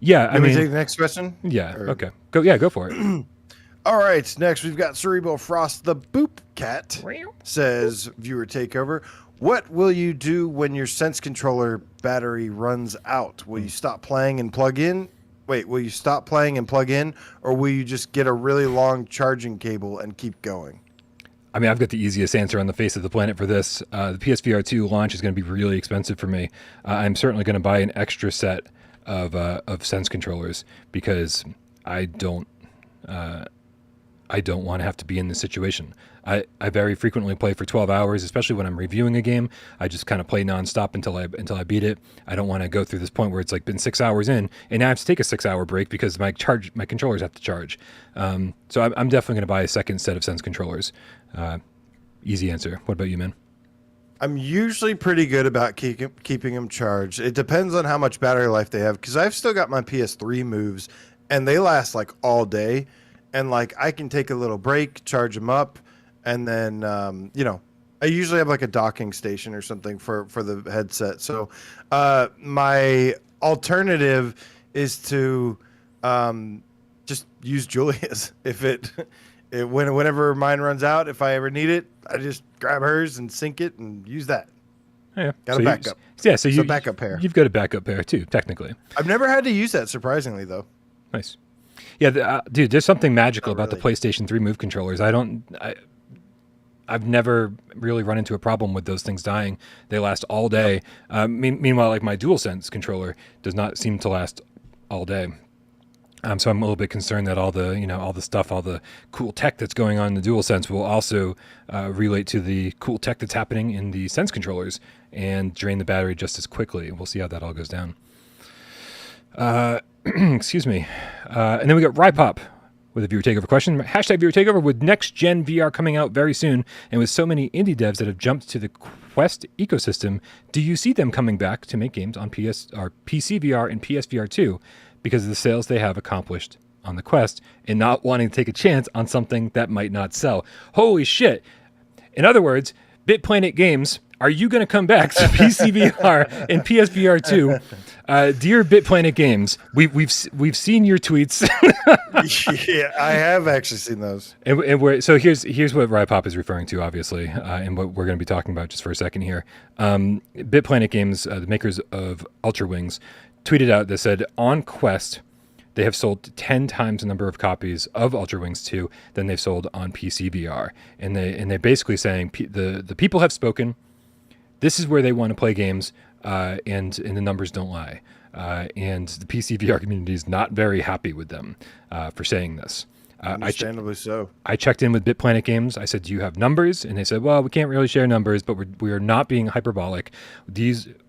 Yeah, I mean, take the next question. Yeah. Okay. Go for it. All right. Next, we've got Cerebral Frost the Boop Cat. Says viewer takeover. What will you do when your Sense controller battery runs out? Will you stop playing and plug in? Wait, will you stop playing and plug in, or will you just get a really long charging cable and keep going? I mean, I've got the easiest answer on the face of the planet for this. The PSVR2 launch is going to be really expensive for me. I'm certainly going to buy an extra set of Sense controllers because I don't want to have to be in this situation. I very frequently play for 12 hours, especially when I'm reviewing a game. I just kind of play nonstop until I beat it. I don't want to go through this point where it's like been 6 hours in and now I have to take a 6-hour break because my controllers have to charge. So I'm definitely going to buy a second set of Sense controllers. Easy answer. What about you, man? I'm usually pretty good about keeping them charged. It depends on how much battery life they have, because I've still got my PS3 moves and they last like all day, and like I can take a little break, charge them up, and then I usually have like a docking station or something for the headset. So my alternative is to just use Julia's. Whenever mine runs out, if I ever need it, I just grab hers and sync it and use that. Yeah, got a backup. So you backup pair. You've got a backup pair too, technically. I've never had to use that, surprisingly, though. Nice. Yeah, dude, there's something magical about the PlayStation 3 Move controllers. I've never really run into a problem with those things dying. They last all day. Meanwhile, like my DualSense controller does not seem to last all day. So I'm a little bit concerned that all the cool tech that's going on in the DualSense will also relate to the cool tech that's happening in the Sense controllers and drain the battery just as quickly. We'll see how that all goes down. Excuse me. And then we got Rypop with a viewer takeover question. Hashtag viewer takeover. With next gen VR coming out very soon, and with so many indie devs that have jumped to the Quest ecosystem, do you see them coming back to make games on PC VR and PSVR 2? Because of the sales they have accomplished on the Quest and not wanting to take a chance on something that might not sell. Holy shit. In other words, BitPlanet Games, are you going to come back to PCVR and PSVR 2? Dear BitPlanet Games, we've seen your tweets. Yeah, I have actually seen those. So here's what Rypop is referring to, obviously, and what we're going to be talking about just for a second here. BitPlanet Games, the makers of Ultra Wings, tweeted out that said on Quest they have sold 10 times the number of copies of Ultra Wings 2 than they've sold on PC VR, and they're basically saying the people have spoken. This is where they want to play games, and the numbers don't lie. And the PC VR community is not very happy with them for saying this. Understandably so. I checked in with BitPlanet Games. I said, do you have numbers? And they said, well, we can't really share numbers, but we are not being hyperbolic.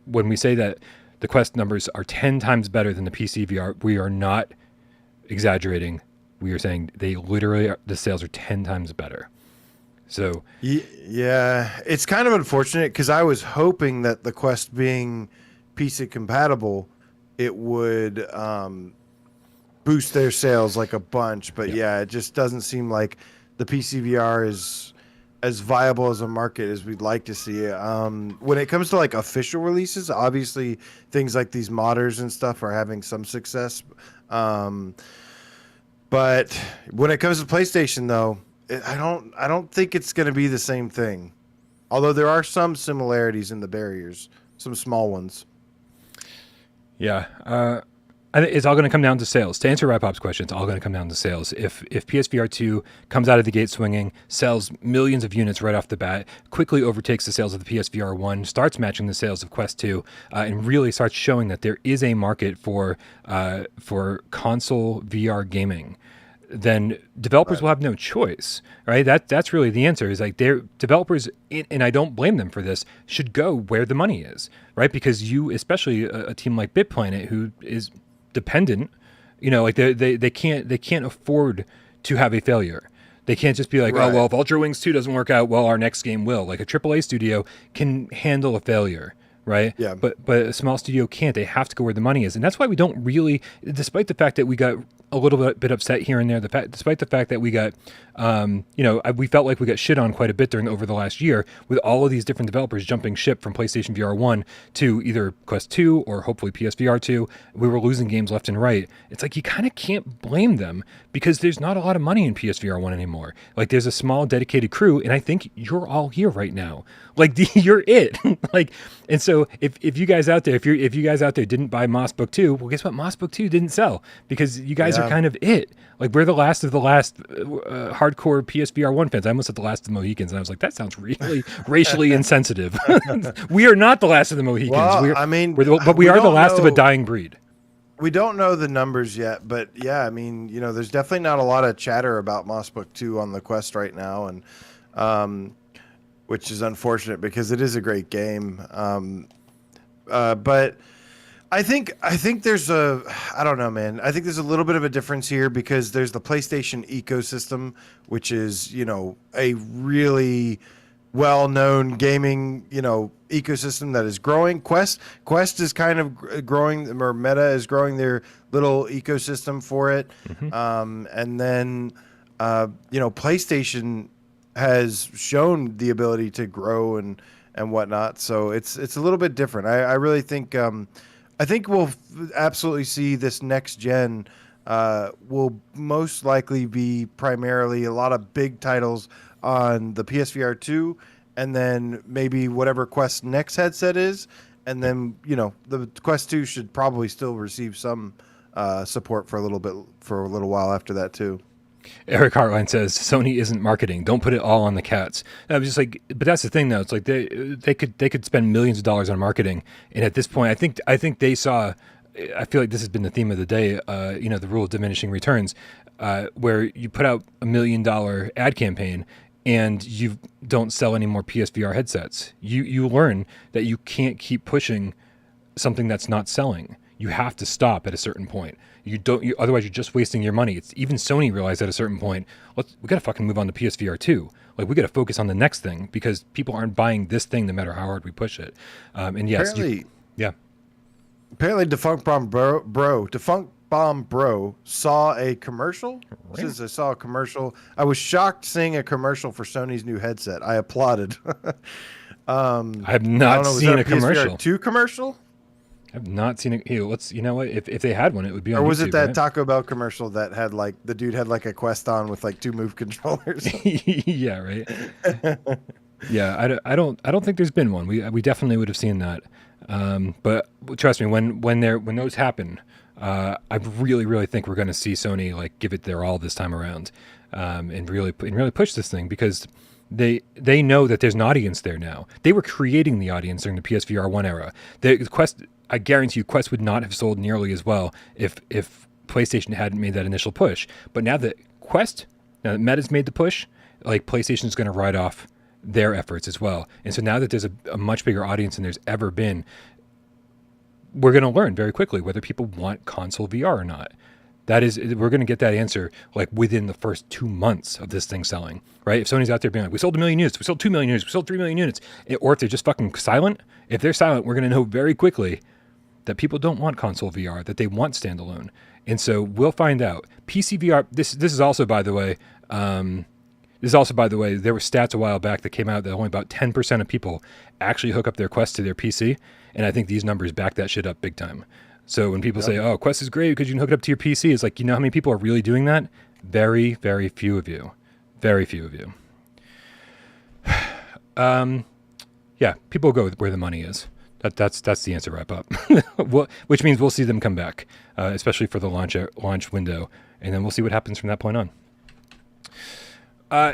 When we say that the Quest numbers are 10 times better than the PC VR, we are not exaggerating. We are saying the sales are 10 times better. So yeah, it's kind of unfortunate because I was hoping that the Quest being PC compatible, it would boost their sales like a bunch. But yeah, it just doesn't seem like the PC VR is as viable as a market as we'd like to see it. When it comes to like official releases, obviously things like these modders and stuff are having some success. But when it comes to PlayStation, though, I don't think it's going to be the same thing. Although there are some similarities in the barriers, some small ones. Yeah. It's all going to come down to sales. To answer Rapop's question, it's all going to come down to sales. If PSVR 2 comes out of the gate swinging, sells millions of units right off the bat, quickly overtakes the sales of the PSVR 1, starts matching the sales of Quest 2, and really starts showing that there is a market for console VR gaming, then developers will have no choice, right? That's really the answer. Is like their developers, and I don't blame them for this, should go where the money is, right? Because you, especially a team like BitPlanet, who is dependent, like they can't afford to have a failure. They can't just be like, oh well, if Ultra Wings 2 doesn't work out, well, our next game will. Like a AAA studio can handle a failure, right? Yeah. But a small studio can't. They have to go where the money is, and that's why we don't really, despite the fact that we got a little bit upset here and there, despite the fact that we got, we felt like we got shit on quite a bit over the last year with all of these different developers jumping ship from PlayStation VR 1 to either Quest 2 or hopefully PSVR 2. We were losing games left and right. It's like you kind of can't blame them because there's not a lot of money in PSVR 1 anymore. Like there's a small dedicated crew, and I think you're all here right now. Like you're it. And so if you guys out there, if you guys out there didn't buy Moss Book 2, well, guess what? Moss Book 2 didn't sell because you guys are kind of it. Like we're the last of the last hardcore PSVR 1 fans. I almost said the last of the Mohicans, and I was like, that sounds really racially insensitive. We are not the last of the Mohicans. Well, we are the last of a dying breed. We don't know the numbers yet, but yeah, there's definitely not a lot of chatter about Moss Book 2 on the Quest right now, and which is unfortunate because it is a great game. But I think there's I don't know, man. I think there's a little bit of a difference here because there's the PlayStation ecosystem, which is, a really well-known gaming, ecosystem that is growing. Quest is kind of growing, or Meta is growing their little ecosystem for it. Mm-hmm. And then, PlayStation has shown the ability to grow and whatnot. So it's a little bit different. I really think, I think we'll absolutely see this next gen will most likely be primarily a lot of big titles on the PSVR 2, and then maybe whatever Quest next headset is, and then the Quest 2 should probably still receive some support for a little while after that too. Eric Hartline says Sony isn't marketing. Don't put it all on the cats. And I was just like, but that's the thing though. It's like they could spend millions of dollars on marketing, and at this point, I think they saw. I feel like this has been the theme of the day. The rule of diminishing returns, where you put out $1 million ad campaign and you don't sell any more PSVR headsets. You learn that you can't keep pushing something that's not selling. You have to stop at a certain point. Otherwise you're just wasting your money. It's even Sony realized at a certain point, we got to fucking move on to PSVR 2. Like we got to focus on the next thing because people aren't buying this thing no matter how hard we push it. And yes, apparently Defunct Bomb Bro saw a commercial. Really? Says I saw a commercial. I was shocked seeing a commercial for Sony's new headset. I applauded. I have not seen a commercial. PSVR 2 commercial? I've not seen it. Hey, if they had one, it would be on YouTube. Or was YouTube, it that right? Taco Bell commercial that had the dude had a Quest on with 2 move controllers? Yeah, right. Yeah, I don't think there's been one. We definitely would have seen that. But trust me, when those happen, I really think we're going to see Sony give it their all this time around, and really push this thing because they know that there's an audience there now. They were creating the audience during the PSVR 1 era. The Quest, I guarantee you, Quest would not have sold nearly as well if PlayStation hadn't made that initial push. But now that Meta's made the push, PlayStation's going to ride off their efforts as well. And so now that there's a much bigger audience than there's ever been, we're going to learn very quickly whether people want console VR or not. We're going to get that answer within the first 2 months of this thing selling, right? If Sony's out there being we sold 1 million units, we sold 2 million units, we sold 3 million units, or if they're just fucking silent, if they're silent, we're going to know very quickly that people don't want console VR, that they want standalone. And so we'll find out. PC VR, this is also, by the way, there were stats a while back that came out that only about 10% of people actually hook up their Quest to their PC, and I think these numbers back that shit up big time. So when people say, oh, Quest is great because you can hook it up to your PC, it's how many people are really doing that? Very, very few of you. Very few of you. Yeah, people go where the money is. That's the answer. Wrap up. Which means we'll see them come back, especially for the launch window, and then we'll see what happens from that point on.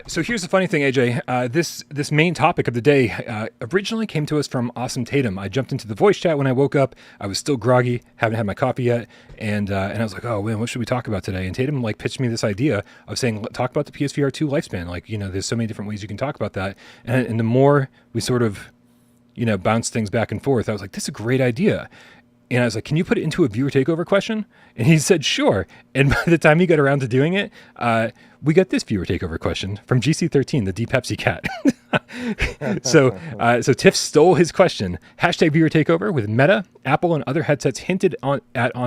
So here's the funny thing, AJ. This main topic of the day originally came to us from Awesome Tatum. I jumped into the voice chat when I woke up. I was still groggy, haven't had my coffee yet, and I was like, oh man, what should we talk about today? And Tatum pitched me this idea of saying, talk about the PSVR 2 lifespan. There's so many different ways you can talk about that, and the more we sort of bounce things back and forth, I was like, this is a great idea. And I was like, can you put it into a viewer takeover question? And he said, sure. And by the time he got around to doing it, we got this viewer takeover question from GC13, the Deep Pepsi cat. So Tiff stole his question. Hashtag viewer takeover with Meta, Apple, and other headsets hinted on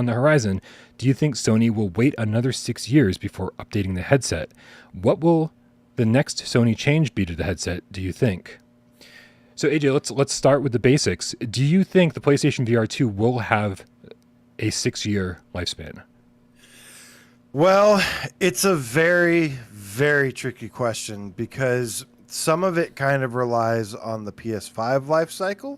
the horizon. Do you think Sony will wait another 6 years before updating the headset? What will the next Sony change be to the headset, do you think? So AJ, let's start with the basics. Do you think the PlayStation VR2 will have a 6-year lifespan? Well, it's a very, very tricky question because some of it kind of relies on the PS5 life cycle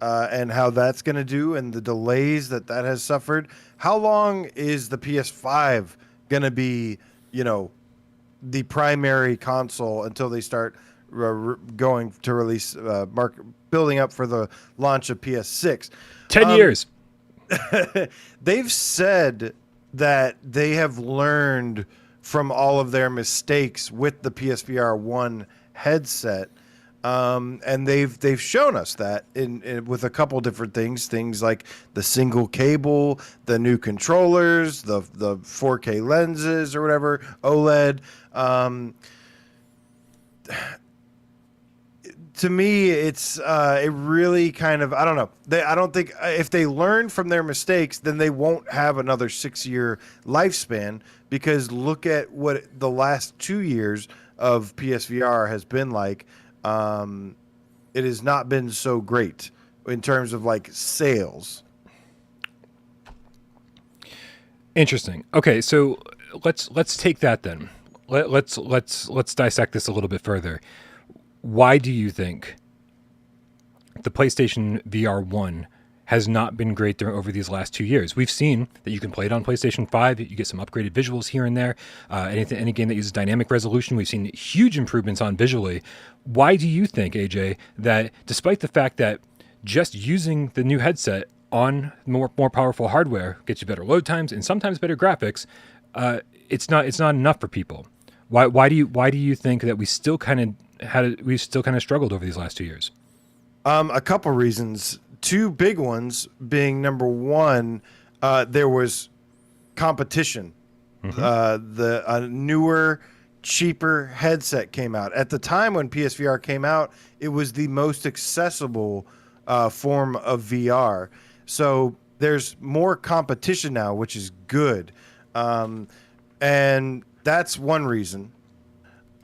and how that's going to do and the delays that has suffered. How long is the PS5 going to be, the primary console until they start going to release building up for the launch of PS6? 10 years. They've said that they have learned from all of their mistakes with the PSVR 1 headset, and they've shown us that in with a couple different things like the single cable, the new controllers, the 4K lenses or whatever, OLED. To me, it's it really kind of, I don't know. I don't think if they learn from their mistakes, then they won't have another 6-year lifespan, because look at what the last 2 years of PSVR has been like. It has not been so great in terms of sales. Interesting. Okay, so let's take that then. Let's dissect this a little bit further. Why do you think the PlayStation VR 1 has not been great over these last 2 years? We've seen that you can play it on PlayStation 5. You get some upgraded visuals here and there. Any game that uses dynamic resolution, we've seen huge improvements on visually. Why do you think, AJ, that despite the fact that just using the new headset on more powerful hardware gets you better load times and sometimes better graphics, it's not enough for people? Why do you think that we still kind of struggled over these last 2 years? A couple reasons. Two big ones being, number one, there was competition. Mm-hmm. A newer, cheaper headset came out. At the time when PSVR came out, it was the most accessible form of VR. So there's more competition now, which is good. And that's one reason.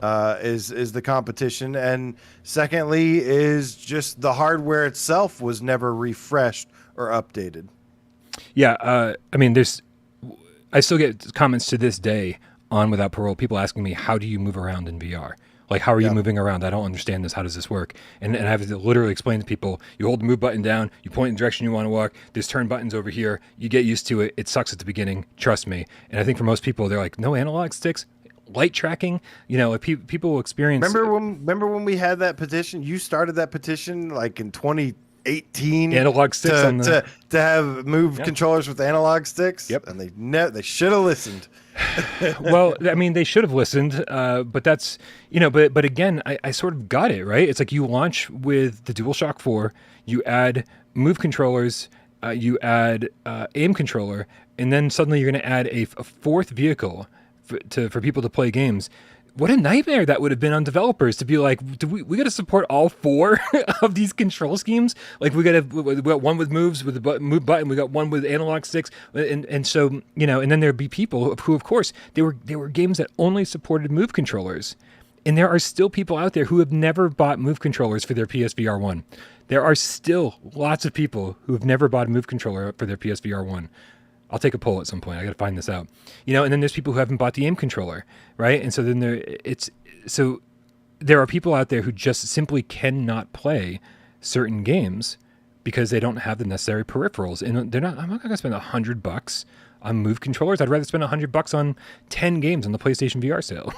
Is the competition, and secondly is just the hardware itself was never refreshed or updated. Yeah, I still get comments to this day on Without Parole, people asking me, how do you move around in VR? Like, how are you moving around? I don't understand this. How does this work? And I have to literally explain to people, you hold the move button down, you point in the direction you want to walk, there's turn buttons over here, you get used to it. It sucks at the beginning, trust me. And I think for most people, they're like, no analog sticks? Light tracking, people will experience. Remember when we had that petition? You started that petition like in 2018. Analog sticks to have move controllers with analog sticks. Yep. And they should have listened. Well, they should have listened. But that's But again, I sort of got it right. It's like you launch with the DualShock 4, you add move controllers, you add aim controller, and then suddenly you're going to add a fourth vehicle for people to play games. What a nightmare that would have been on developers to be like, we got to support all four of these control schemes? Like we got one with moves with the move button, we got one with analog sticks, and so and then there'd be people who, of course, they were games that only supported move controllers, and there are still people out there who have never bought move controllers for their PSVR 1. There are still lots of people who have never bought a move controller for their PSVR 1. I'll take a poll at some point. I got to find this out. And then there's people who haven't bought the aim controller, right? And so then there are people out there who just simply cannot play certain games because they don't have the necessary peripherals, and I'm not going to spend $100 on Move controllers. I'd rather spend $100 on 10 games on the PlayStation VR sale.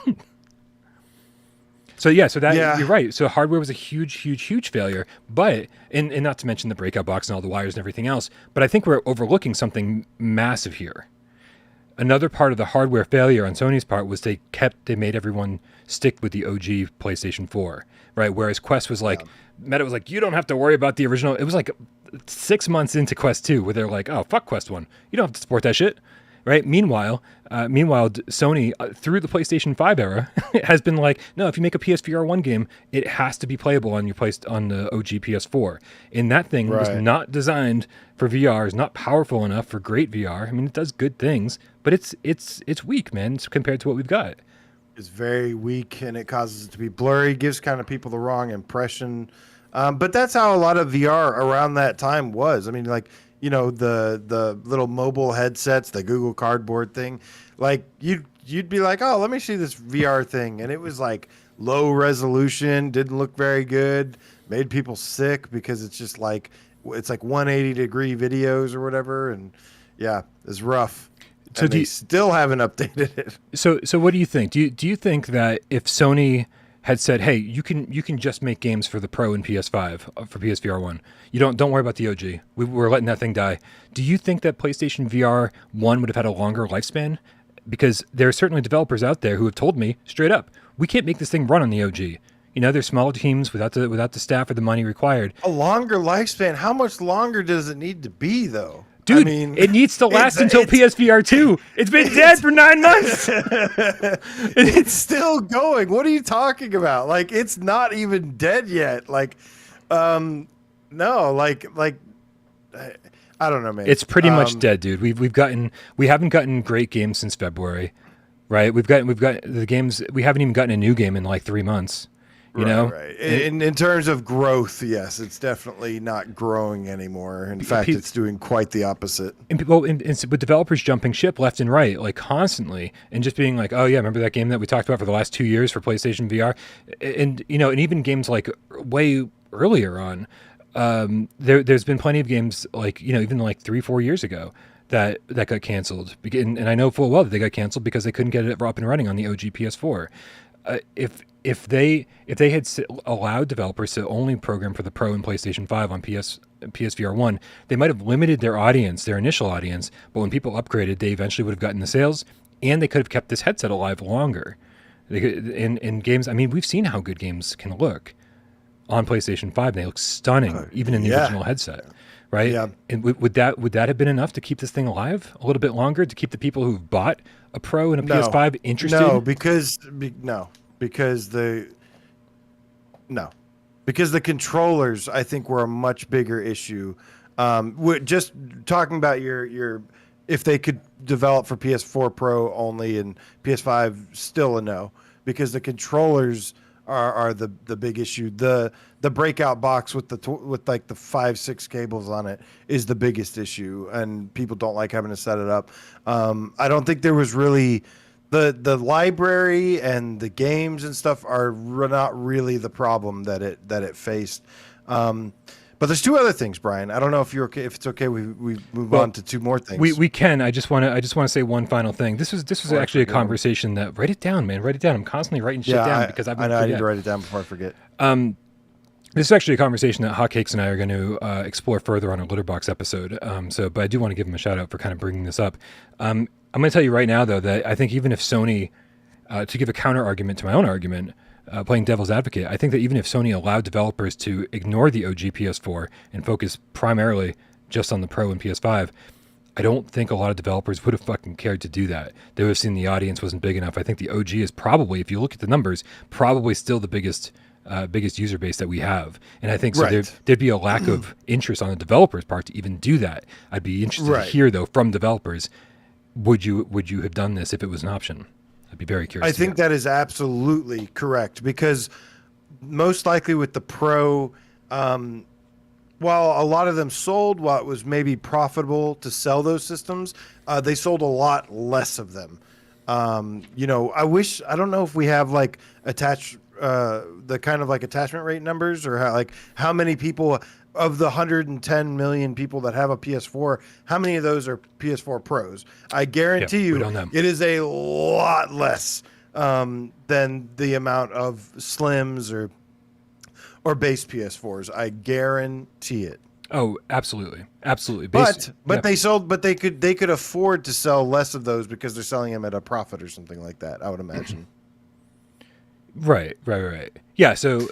So you're right. So hardware was a huge failure, but and not to mention the breakout box and all the wires and everything else. But I think we're overlooking something massive here. Another part of the hardware failure on Sony's part was they made everyone stick with the OG PlayStation 4, right? Whereas Quest was like, Meta was like, you don't have to worry about the original. It was like 6 months into Quest 2 where they're like, oh, fuck Quest 1. You don't have to support that shit, right? Meanwhile, Sony, through the PlayStation 5 era, has been like, no, if you make a PSVR 1 game, it has to be playable on the OG PS4. And that thing was not designed for VR, is not powerful enough for great VR. I mean, it does good things, but it's weak, man, compared to what we've got. It's very weak, and it causes it to be blurry, gives kind of people the wrong impression. But that's how a lot of VR around that time was. I mean, like, you know, the little mobile headsets, the Google Cardboard thing, like you'd be like, oh, let me see this VR thing, and it was like low resolution, didn't look very good, made people sick because it's just like 180-degree videos or whatever, and yeah, it's rough. So they still haven't updated it. So what do you think? Do you think that if Sony had said, hey, you can just make games for the Pro and PS5 for PSVR 1. You don't worry about the OG. We're letting that thing die. Do you think that PlayStation VR 1 would have had a longer lifespan? Because there are certainly developers out there who have told me straight up, we can't make this thing run on the OG. You know, there's smaller teams without the staff or the money required. A longer lifespan? How much longer does it need to be, though? Dude, I mean, it needs to last until PSVR 2. It's been dead for 9 months. It's still going. What are you talking about? Like, it's not even dead yet. Like, no, like, I don't know, man. It's pretty much dead, dude. We haven't gotten great games since February, right? We've got the games. We haven't even gotten a new game in like 3 months. You know, right. In terms of growth, yes, it's definitely not growing anymore. In fact, it's doing quite the opposite. And with developers jumping ship left and right, like constantly, and just being like, "Oh yeah, remember that game that we talked about for the last 2 years for PlayStation VR?" And you know, and even games like way earlier on, there's been plenty of games like, you know, even like 3-4 years ago that got canceled. And I know full well that they got canceled because they couldn't get it up and running on the OG PS4. If they had allowed developers to only program for the Pro and PlayStation 5 on PSVR 1, they might have limited their audience, their initial audience, but when people upgraded, they eventually would have gotten the sales, and they could have kept this headset alive longer. In games, I mean, we've seen how good games can look on PlayStation 5. They look stunning, even in the original headset, right? Yeah. And would that have been enough to keep this thing alive a little bit longer, to keep the people who've bought a Pro and a PS5 interested? No, because the controllers, I think, were a much bigger issue. Just talking about your if they could develop for PS4 Pro only and PS5, still a no, because the controllers are the big issue. The breakout box with like the 5-6 cables on it is the biggest issue, and people don't like having to set it up. I don't think there was really the library and the games and stuff are not really the problem that it faced. But there's 2 other things, Brian. I don't know if you're okay. If it's okay, we move on to 2 more things. We can. I just want to say one final thing. This was actually a conversation that, write it down, man. Write it down. I'm constantly writing shit down because I know I need to write it down before I forget. This is actually a conversation that Hotcakes and I are going to explore further on a Litterbox episode. But I do want to give him a shout out for kind of bringing this up. I'm going to tell you right now, though, that I think even if Sony, to give a counter argument to my own argument, playing devil's advocate, I think that even if Sony allowed developers to ignore the OG PS4 and focus primarily just on the Pro and PS5, I don't think a lot of developers would have fucking cared to do that. They would have seen the audience wasn't big enough. I think the OG is probably, if you look at the numbers, probably still the biggest user base that we have. And I think so there'd be a lack of interest on the developers' part to even do that. I'd be interested to hear, though, from developers, would you have done this if it was an option? I'd be very curious. I think that is absolutely correct, because most likely with the Pro, while a lot of them sold, while it was maybe profitable to sell those systems, they sold a lot less of them. You know, I don't know if we have like the kind of like attachment rate numbers, or how many people of the 110 million people that have a PS4, how many of those are PS4 Pros? I guarantee you it is a lot less than the amount of Slims or base PS4s. I guarantee it. Oh, absolutely. Absolutely. But they could afford to sell less of those because they're selling them at a profit or something like that, I would imagine. Right. Yeah, so,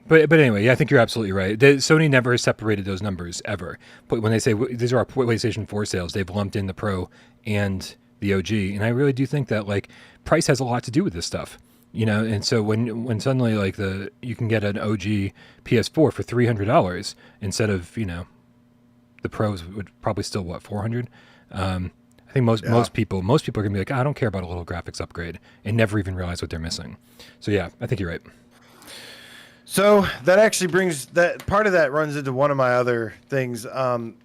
but anyway, yeah, I think you're absolutely right. Sony never has separated those numbers ever. But when they say these are our PlayStation 4 sales, they've lumped in the Pro and the OG. And I really do think that like price has a lot to do with this stuff. And so when suddenly like you can get an OG PS4 for $300 instead of, the Pros would probably still $400. I think most people are gonna be like, I don't care about a little graphics upgrade, and never even realize what they're missing. So yeah, I think you're right. So that actually brings that part of that runs into one of my other things.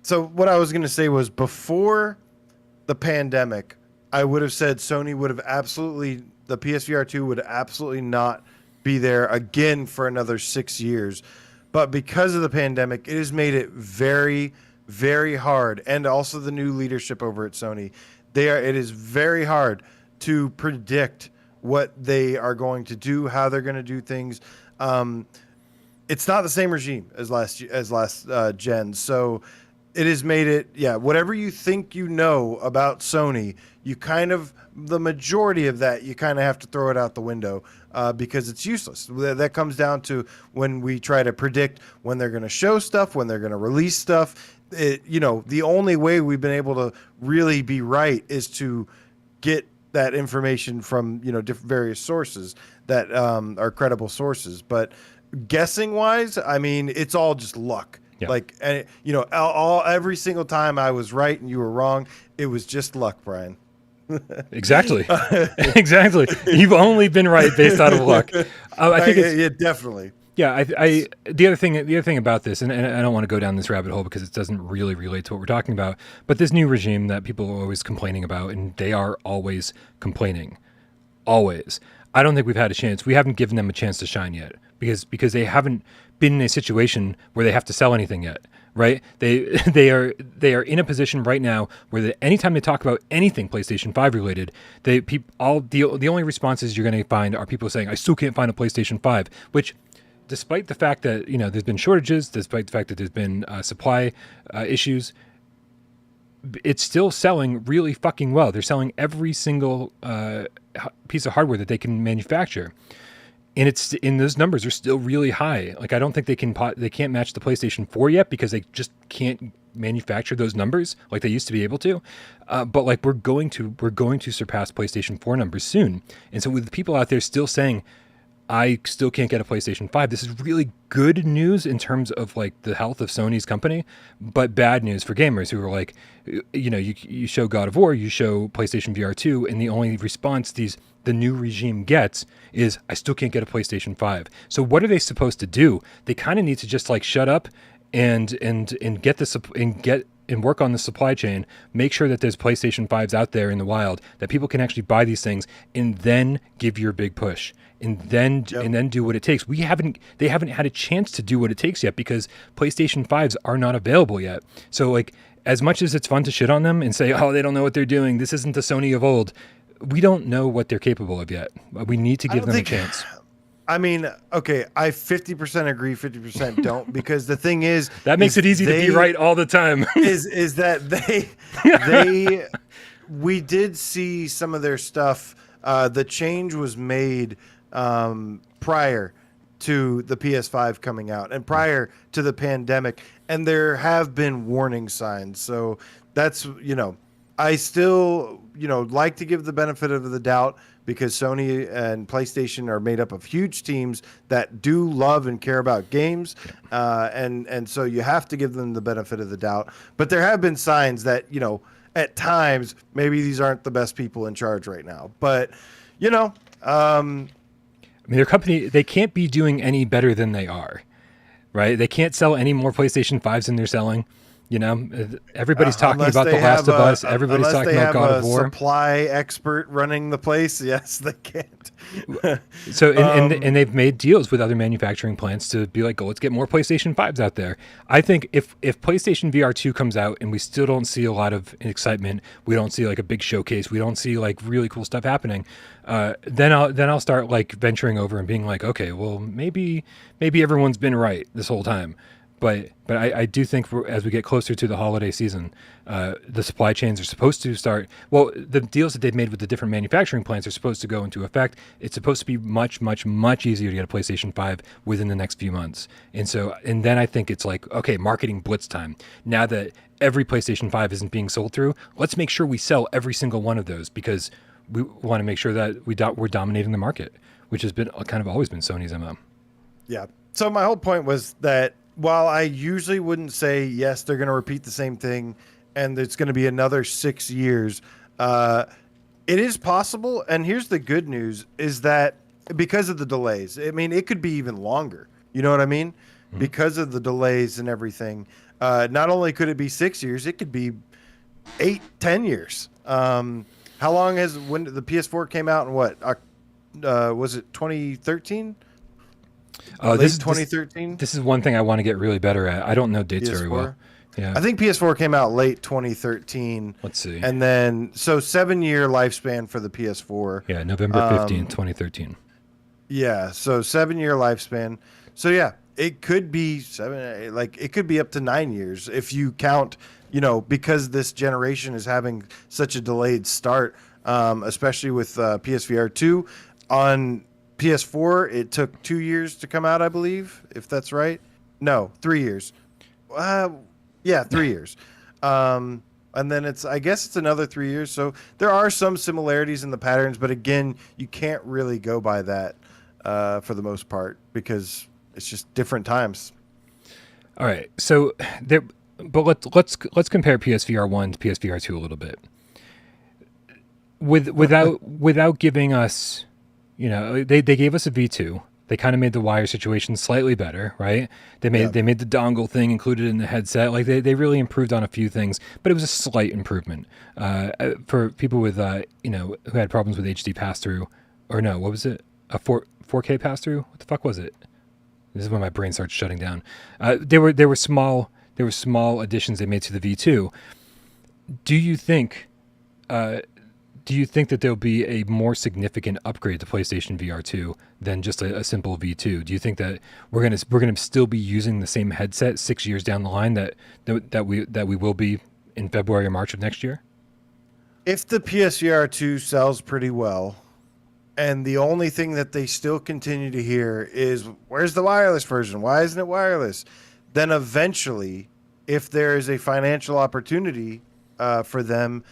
So what I was gonna say was before the pandemic, I would have said Sony would have the PSVR 2 would absolutely not be there again for another 6 years. But because of the pandemic, it has made it very, very hard, and also the new leadership over at Sony, it is very hard to predict what they are going to do, how they're going to do things. It's not the same regime as last gen, so it has made it, whatever you think about Sony, the majority of that you kind of have to throw it out the window because it's useless. That comes down to when we try to predict when they're going to show stuff, when they're going to release stuff. The only way we've been able to really be right is to get that information from different various sources that are credible sources. But guessing wise, I mean, it's all just luck. Yeah. Like, every single time I was right and you were wrong, it was just luck, Brian. Exactly. Exactly. You've only been right based out of luck. I think it's definitely. Yeah, the other thing about this, and I don't want to go down this rabbit hole because it doesn't really relate to what we're talking about, but this new regime that people are always complaining about, and they are always complaining, always. I don't think we've had a chance. We haven't given them a chance to shine yet because they haven't been in a situation where they have to sell anything yet, right? They are in a position right now where anytime they talk about anything PlayStation 5 related, the only responses you're going to find are people saying, "I still can't find a PlayStation 5," which, despite the fact that there's been shortages, despite the fact that there's been supply issues, it's still selling really fucking well. They're selling every single piece of hardware that they can manufacture, and those numbers are still really high. Like I don't think they can't match the PlayStation 4 yet because they just can't manufacture those numbers like they used to be able to. But like we're going to surpass PlayStation 4 numbers soon, and so with people out there still saying, I still can't get a PlayStation 5. This is really good news in terms of like the health of Sony's company, but bad news for gamers who are like, you show God of War, you show PlayStation VR2, and the only response the new regime gets is, I still can't get a PlayStation 5. So what are they supposed to do? They kind of need to just like shut up and work on the supply chain, make sure that there's PlayStation 5s out there in the wild, that people can actually buy these things, and then give your big push. And then do what it takes. They haven't had a chance to do what it takes yet because PlayStation 5s are not available yet. So like as much as it's fun to shit on them and say, oh, they don't know what they're doing, this isn't the Sony of old, we don't know what they're capable of yet. We need to give them a chance. I mean, okay, I 50% agree, 50% don't, because the thing is that makes it easy to be right all the time. is that we did see some of their stuff. The change was made prior to the PS5 coming out and prior to the pandemic, and there have been warning signs. So that's, I still, like to give the benefit of the doubt because Sony and PlayStation are made up of huge teams that do love and care about games. And so you have to give them the benefit of the doubt. But there have been signs that, at times, maybe these aren't the best people in charge right now. But, I mean, their company, they can't be doing any better than they are, right? They can't sell any more PlayStation 5s than they're selling. You know, everybody's talking about The Last of Us. Everybody's talking about God of War. Supply expert running the place. Yes, they can't. So, and they've made deals with other manufacturing plants to be like, oh, let's get more PlayStation 5s out there. I think if PlayStation VR2 comes out and we still don't see a lot of excitement, we don't see like a big showcase, we don't see like really cool stuff happening, then I'll start like venturing over and being like, okay, well, maybe everyone's been right this whole time. But I do think as we get closer to the holiday season, the supply chains are supposed to start. Well, the deals that they've made with the different manufacturing plants are supposed to go into effect. It's supposed to be much, much, much easier to get a PlayStation 5 within the next few months. And then I think it's like, okay, marketing blitz time. Now that every PlayStation 5 isn't being sold through, let's make sure we sell every single one of those, because we want to make sure that we're dominating the market, which has been kind of always been Sony's MO. Yeah. So my whole point was that, while I usually wouldn't say, yes, they're going to repeat the same thing and it's going to be another 6 years, it is possible. And here's the good news is that because of the delays, I mean, it could be even longer. You know what I mean? Mm-hmm. Because of the delays and everything, not only could it be 6 years, it could be 8-10 years. How long when the PS4 came out, and what, was it 2013? This is 2013. This is one thing I want to get really better at. I don't know dates PS4? very well. Yeah, I think PS4 came out late 2013. Let's see. And then 7-year lifespan for the PS4. Yeah, November 15, 2013. Yeah, so 7-year lifespan. So yeah, it could be it could be up to 9 years if you count, because this generation is having such a delayed start, especially with PSVR 2 on PS4, it took 2 years to come out, I believe, if that's right. No, 3 years. 3 years. And then I guess it's another 3 years. So there are some similarities in the patterns, but again, you can't really go by that for the most part because it's just different times. All right. So but let's compare PSVR 1 to PSVR 2 a little bit. Without giving us, they gave us a V2. They kind of made the wire situation slightly better, right? They made the dongle thing included in the headset. Like they really improved on a few things, but it was a slight improvement for people with who had problems with HD pass through, or no, what was it? A 4K pass through? What the fuck was it? This is when my brain starts shutting down. There were small additions they made to the V2. Do you think that there'll be a more significant upgrade to PlayStation VR 2 than just a simple V2? Do you think that we're gonna still be using the same headset 6 years down the line that we will be in February or March of next year? If the PSVR 2 sells pretty well, and the only thing that they still continue to hear is, where's the wireless version? Why isn't it wireless? Then eventually, if there is a financial opportunity for them,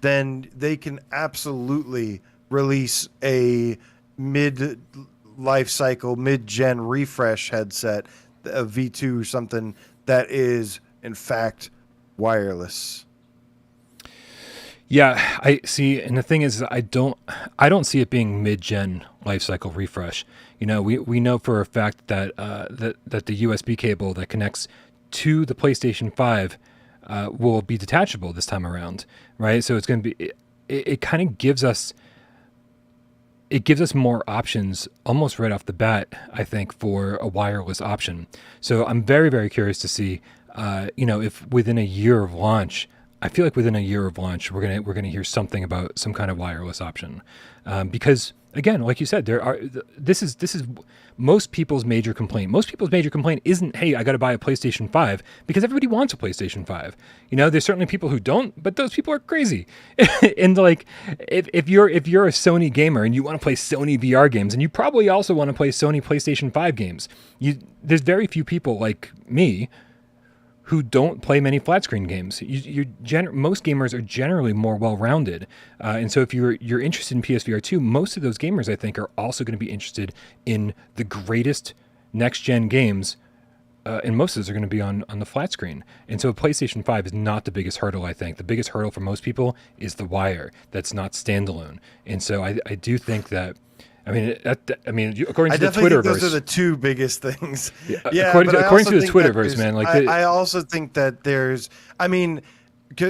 then they can absolutely release a mid-life cycle, mid-gen refresh headset, a V2 or something that is, in fact, wireless. Yeah, I see. And the thing is, I don't see it being mid-gen life cycle refresh. We know for a fact that that the USB cable that connects to the PlayStation 5 will be detachable this time around, right? So it's going to be, it kind of gives us more options almost right off the bat, I think, for a wireless option. So I'm very, very curious to see, if within a year of launch, I feel like within a year of launch, we're gonna hear something about some kind of wireless option, because again, like you said, this is most people's major complaint. Most people's major complaint isn't, hey, I got to buy a PlayStation 5, because everybody wants a PlayStation 5. There's certainly people who don't, but those people are crazy. And like, if you're a Sony gamer and you want to play Sony VR games, and you probably also want to play Sony PlayStation 5 games, there's very few people like me who don't play many flat screen games. Most gamers are generally more well-rounded, and so if you're interested in PSVR 2, most of those gamers, I think, are also going to be interested in the greatest next-gen games, and most of those are going to be on the flat screen. And so PlayStation 5 is not the biggest hurdle, I think. The biggest hurdle for most people is the wire that's not standalone. And so I do think that I mean, according to the definitely Twitterverse, think those are the two biggest things. Yeah, according to the Twitterverse, man. Like, I also think that there's. I mean,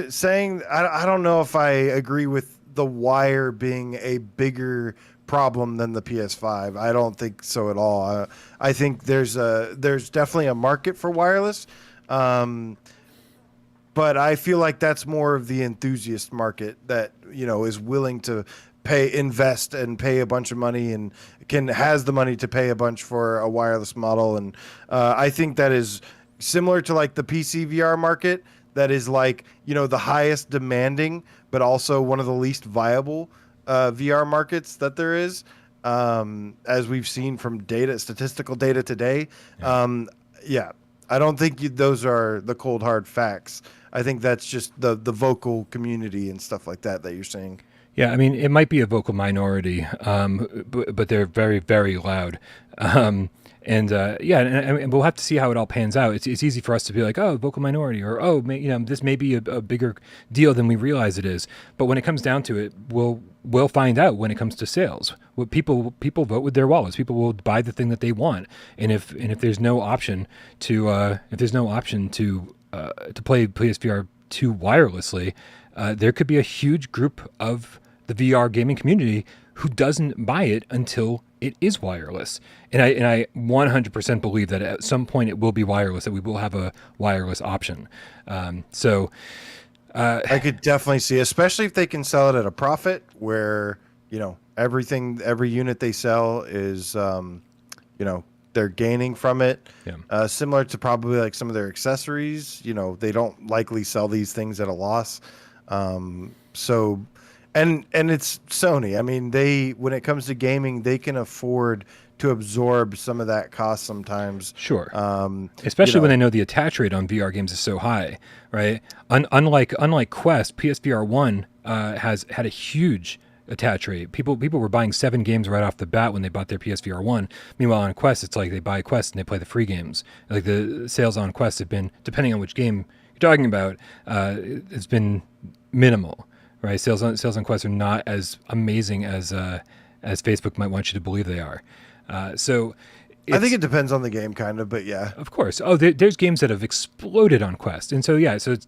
saying I don't know if I agree with the wire being a bigger problem than the PS5. I don't think so at all. I think there's definitely a market for wireless, but I feel like that's more of the enthusiast market that is willing to invest and pay a bunch of money and has the money to pay a bunch for a wireless model. And I think that is similar to like the PC VR market. That is like, the highest demanding, but also one of the least viable VR markets that there is, as we've seen from statistical data today. Yeah, I don't think those are the cold hard facts. I think that's just the vocal community and stuff like that you're saying. Yeah, I mean, it might be a vocal minority, but they're very, very loud. And we'll have to see how it all pans out. It's easy for us to be like, oh, vocal minority, or this may be a bigger deal than we realize it is. But when it comes down to it, we'll find out when it comes to sales. What people vote with their wallets. People will buy the thing that they want, and if there's no option to play PSVR 2 wirelessly, there could be a huge group of the VR gaming community who doesn't buy it until it is wireless. And I 100% believe that at some point it will be wireless, that we will have a wireless option. I could definitely see, especially if they can sell it at a profit where, every unit they sell is, they're gaining from it. Yeah. Similar to probably like some of their accessories, they don't likely sell these things at a loss. And it's Sony. I mean, when it comes to gaming, they can afford to absorb some of that cost sometimes. Sure. Especially when they know the attach rate on VR games is so high, right? Unlike Quest, PSVR 1 has had a huge attach rate. People were buying 7 games right off the bat when they bought their PSVR 1. Meanwhile, on Quest, it's like they buy Quest and they play the free games. Like the sales on Quest have been, depending on which game you're talking about, it's been minimal. Right, sales on Quest are not as amazing as Facebook might want you to believe they are. So I think it depends on the game, kind of, but yeah. Of course. Oh, there's games that have exploded on Quest, and so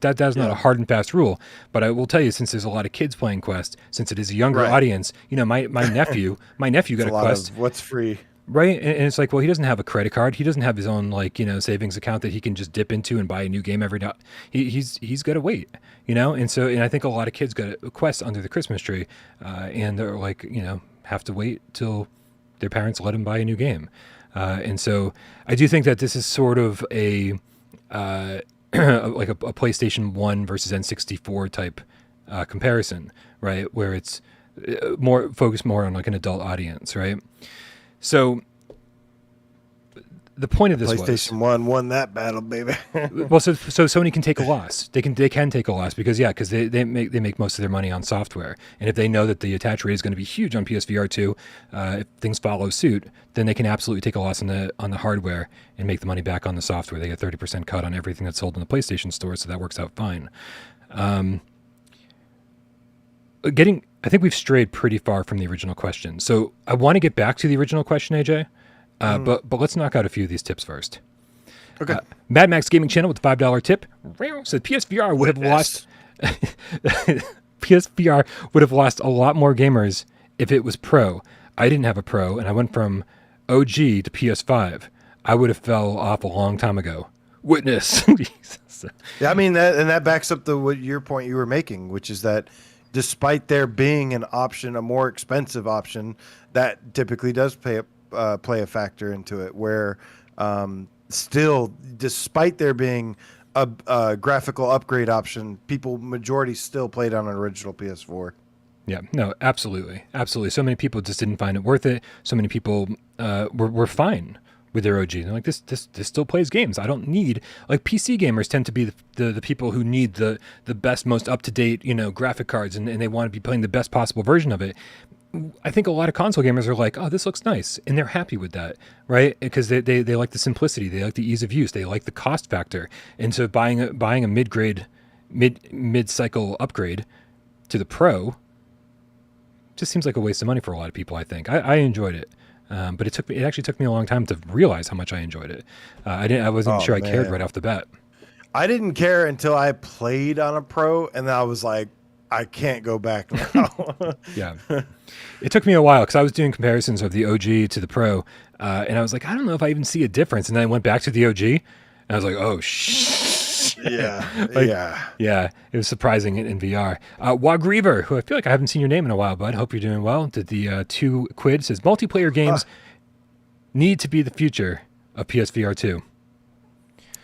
that's not a hard and fast rule. But I will tell you, since there's a lot of kids playing Quest, since it is a younger audience, my nephew got a Quest. What's free? Right, and it's like, well, he doesn't have a credit card. He doesn't have his own savings account that he can just dip into and buy a new game every day. He's got to wait, and I think a lot of kids got a Quest under the Christmas tree, and they're like, have to wait till their parents let them buy a new game, and so I do think that this is sort of a like a PlayStation 1 versus N64 type comparison, right, where it's more focused more on like an adult audience, right. So the point of this PlayStation 1 won that battle, baby. Well, so Sony can take a loss. They can take a loss because they make most of their money on software. And if they know that the attach rate is going to be huge on PSVR 2, if things follow suit, then they can absolutely take a loss on the hardware and make the money back on the software. They get 30% cut on everything that's sold in the PlayStation store, so that works out fine. I think we've strayed pretty far from the original question. So I want to get back to the original question, AJ, but let's knock out a few of these tips first. Okay. Mad Max Gaming Channel with the $5 tip said PSVR would have lost. PSVR would have lost a lot more gamers if it was Pro. I didn't have a Pro, and I went from OG to PS5. I would have fell off a long time ago. Witness. Yeah, I mean that backs up your point you were making, which is that despite there being an option, a more expensive option, that typically does play a factor into it. Where still, despite there being a graphical upgrade option, majority still played on an original PS4. Yeah, no, absolutely. So many people just didn't find it worth it. So many people were fine with their OG. They're like, this still plays games. I don't need, like, PC gamers tend to be the people who need the best, most up-to-date, graphic cards, and they want to be playing the best possible version of it. I think a lot of console gamers are like, oh, this looks nice, and they're happy with that, right? Because they like the simplicity, they like the ease of use, they like the cost factor, and so buying a mid-cycle upgrade to the Pro just seems like a waste of money for a lot of people. I think I enjoyed it, but it actually took me a long time to realize how much I enjoyed it. I wasn't sure I cared right off the bat. I didn't care until I played on a Pro, and then I was like, I can't go back now. Yeah. It took me a while because I was doing comparisons of the OG to the Pro, and I was like, I don't know if I even see a difference. And then I went back to the OG, and I was like, oh, yeah. It was surprising in VR. Wagreaver, who I feel like I haven't seen your name in a while, bud. Hope you're doing well. Did the 2 quid, says multiplayer games need to be the future of PSVR 2.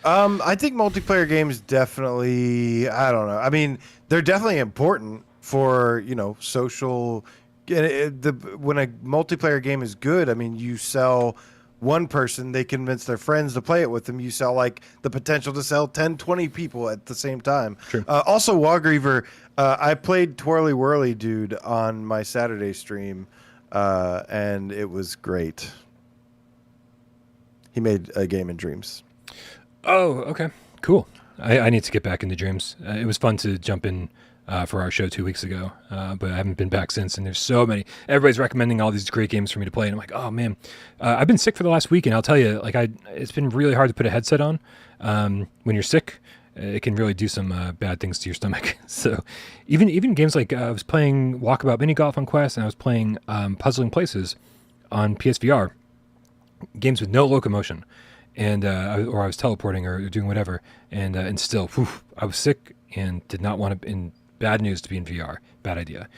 I think multiplayer games definitely, I don't know. I mean, they're definitely important for, social. When a multiplayer game is good, I mean, you sell one person, they convince their friends to play it with them. You sell like the potential to sell 10, 20 people at the same time. True. Also, Wagreaver, I played Twirly Whirly Dude on my Saturday stream, and it was great. He made a game in Dreams. Oh, okay. Cool. I need to get back into Dreams. It was fun to jump in for our show 2 weeks ago, but I haven't been back since, and there's so many. Everybody's recommending all these great games for me to play, and I'm like, oh, man. I've been sick for the last week, and I'll tell you, it's been really hard to put a headset on. When you're sick, it can really do some bad things to your stomach. So even games like I was playing Walkabout Mini Golf on Quest, and I was playing Puzzling Places on PSVR, games with no locomotion. And or I was teleporting or doing whatever, and still, I was sick and did not want to. In bad news to be in VR, bad idea.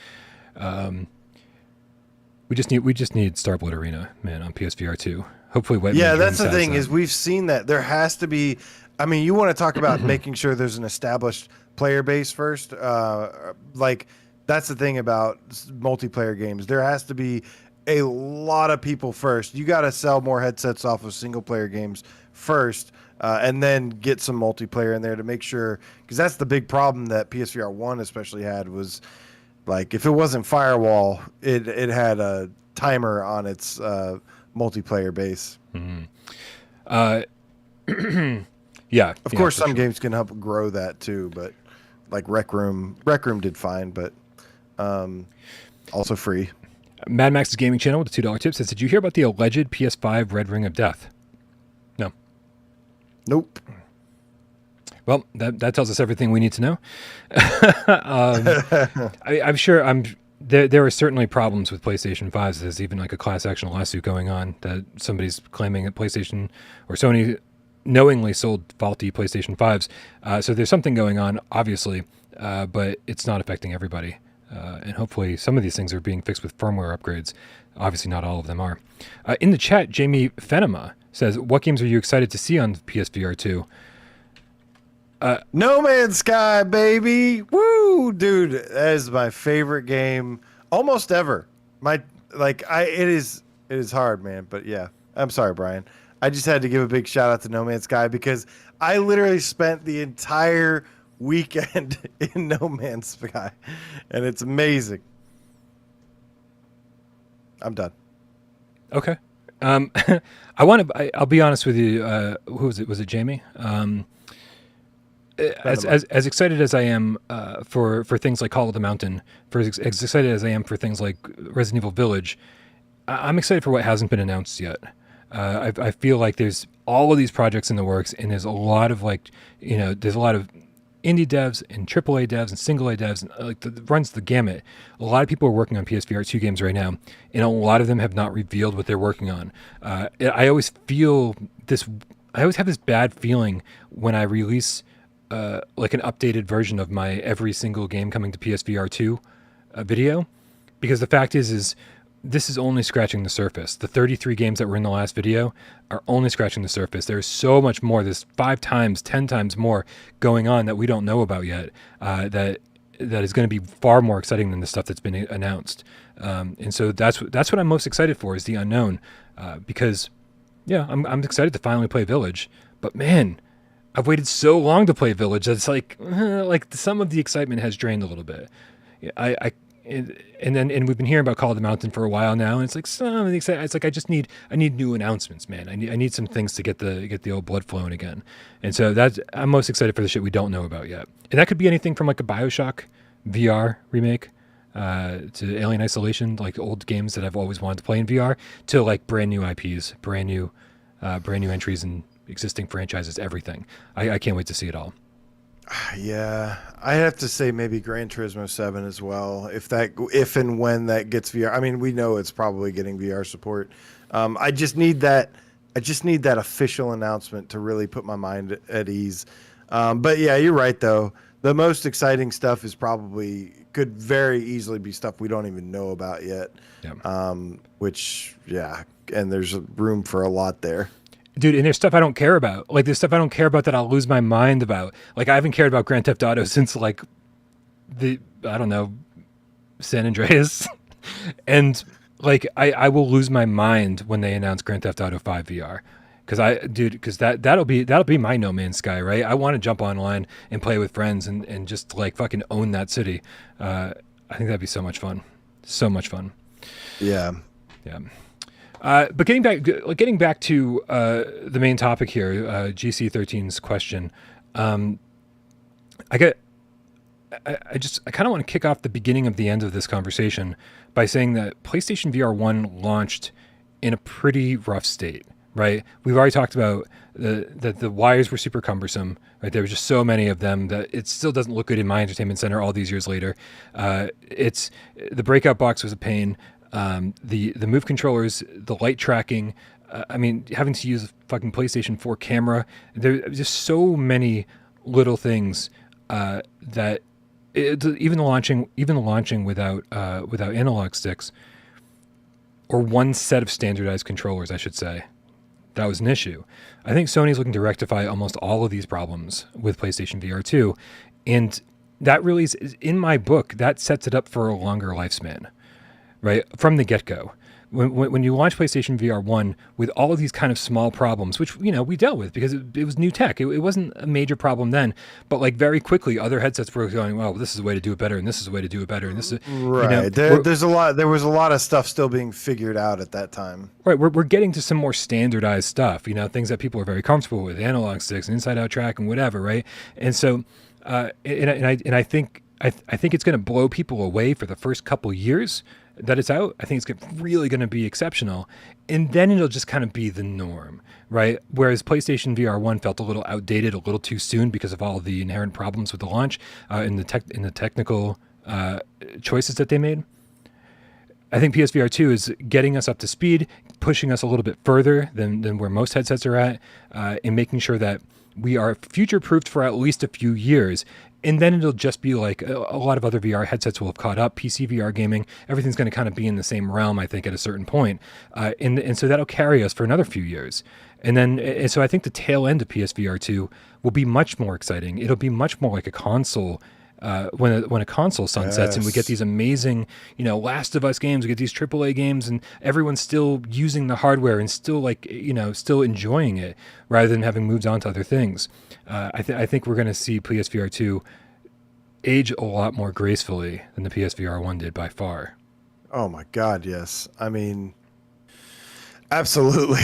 We just need Starblood Arena, man, on PSVR 2. Hopefully, that's the thing is we've seen that there has to be. I mean, you want to talk about making sure there's an established player base first. That's the thing about multiplayer games. There has to be a lot of people first. You got to sell more headsets off of single player games first, and then get some multiplayer in there to make sure, because that's the big problem that PSVR 1 especially had, was like if it wasn't Firewall, it had a timer on its multiplayer base. Yeah. Of course, some games can help grow that too, but like Rec Room did fine, but also free. Mad Max's gaming channel with a $2 tip says, did you hear about the alleged PS5 Red Ring of Death? No. Nope. Well, that tells us everything we need to know. I'm sure there are certainly problems with PlayStation 5s. There's even like a class action lawsuit going on that somebody's claiming that PlayStation or Sony knowingly sold faulty PlayStation 5s. So there's something going on, obviously, but it's not affecting everybody. And hopefully some of these things are being fixed with firmware upgrades. Obviously not all of them are. In the chat, Jamie Fenema says, what games are you excited to see on PSVR 2? No Man's Sky, baby. Woo, dude. That is my favorite game almost ever. It is hard, man. But yeah, I'm sorry, Brian. I just had to give a big shout out to No Man's Sky because I literally spent the entire weekend in No Man's Sky, and it's amazing. I'm done. Okay. I'll be honest with you. Who was it? Was it Jamie? As excited as I am for things like Call of the Mountain, as excited as I am for things like Resident Evil Village, I'm excited for what hasn't been announced yet. I feel like there's all of these projects in the works, and there's a lot of there's a lot of indie devs and AAA devs and single A devs, and runs the gamut. A lot of people are working on PSVR 2 games right now, and a lot of them have not revealed what they're working on. I always have this bad feeling when I release like an updated version of my every single game coming to PSVR 2 video, because the fact is this is only scratching the surface. The 33 games that were in the last video are only scratching the surface. There's so much more. There's 5 times, 10 times more going on that we don't know about yet. That is going to be far more exciting than the stuff that's been announced. And so that's what I'm most excited for, is the unknown. Because I'm excited to finally play Village. But man, I've waited so long to play Village that it's like some of the excitement has drained a little bit. And we've been hearing about Call of the Mountain for a while now, and it's like some of the excitement. It's like I need new announcements, man. I need some things to get the old blood flowing again. And so I'm most excited for the shit we don't know about yet. And that could be anything from like a BioShock VR remake, to Alien Isolation, like old games that I've always wanted to play in VR, to like brand new IPs, brand new entries and existing franchises, everything. I can't wait to see it all. Yeah, I have to say maybe Gran Turismo 7 as well. If and when that gets VR. I mean, we know it's probably getting VR support. I just need that official announcement to really put my mind at ease. But yeah, you're right though. The most exciting stuff could very easily be stuff we don't even know about yet. Yeah. And there's room for a lot there. Dude, and there's stuff I don't care about. Like, there's stuff I don't care about that I'll lose my mind about. Like, I haven't cared about Grand Theft Auto since, like, San Andreas. And, like, I will lose my mind when they announce Grand Theft Auto 5 VR. Because that'll be my No Man's Sky, right? I want to jump online and play with friends and just, like, fucking own that city. I think that'd be so much fun. So much fun. Yeah. Yeah. But getting back to the main topic here, GC13's question, I kind of want to kick off the beginning of the end of this conversation by saying that PlayStation VR 1 launched in a pretty rough state, right? We've already talked about that the wires were super cumbersome, right? There were just so many of them that it still doesn't look good in my entertainment center all these years later. The breakout box was a pain. The move controllers, the light tracking, having to use a fucking PlayStation 4 camera. There are just so many little things that even the launching without analog sticks, or one set of standardized controllers, I should say, that was an issue. I think Sony's looking to rectify almost all of these problems with PlayStation VR 2, and that really is, in my book, that sets it up for a longer lifespan. Right from the get-go, when you launch PlayStation VR 1 with all of these kind of small problems, which we dealt with because it was new tech, it wasn't a major problem then, but like very quickly other headsets were going, well, this is a way to do it better, and this is a way to do it better, and this is right. There was a lot of stuff still being figured out at that time. Right, we're getting to some more standardized stuff, things that people are very comfortable with, analog sticks, and inside-out track, and whatever, right? And so, I think it's going to blow people away for the first couple years that it's out. I think it's really going to be exceptional, and then it'll just kind of be the norm, right? Whereas PlayStation VR 1 felt a little outdated, a little too soon because of all of the inherent problems with the launch in the technical choices that they made. I think PSVR 2 is getting us up to speed, pushing us a little bit further than where most headsets are at, and making sure that we are future-proofed for at least a few years. And then it'll just be like a lot of other VR headsets will have caught up. PC VR gaming, everything's going to kind of be in the same realm, I think, at a certain point. And so that'll carry us for another few years. And so I think the tail end of PSVR 2 will be much more exciting. It'll be much more like a console when a console sunsets, and we get these amazing, Last of Us games, we get these AAA games, and everyone's still using the hardware and still still enjoying it rather than having moved on to other things. I think we're going to see PSVR 2 age a lot more gracefully than the PSVR 1 did by far. Oh my God, yes. I mean, absolutely.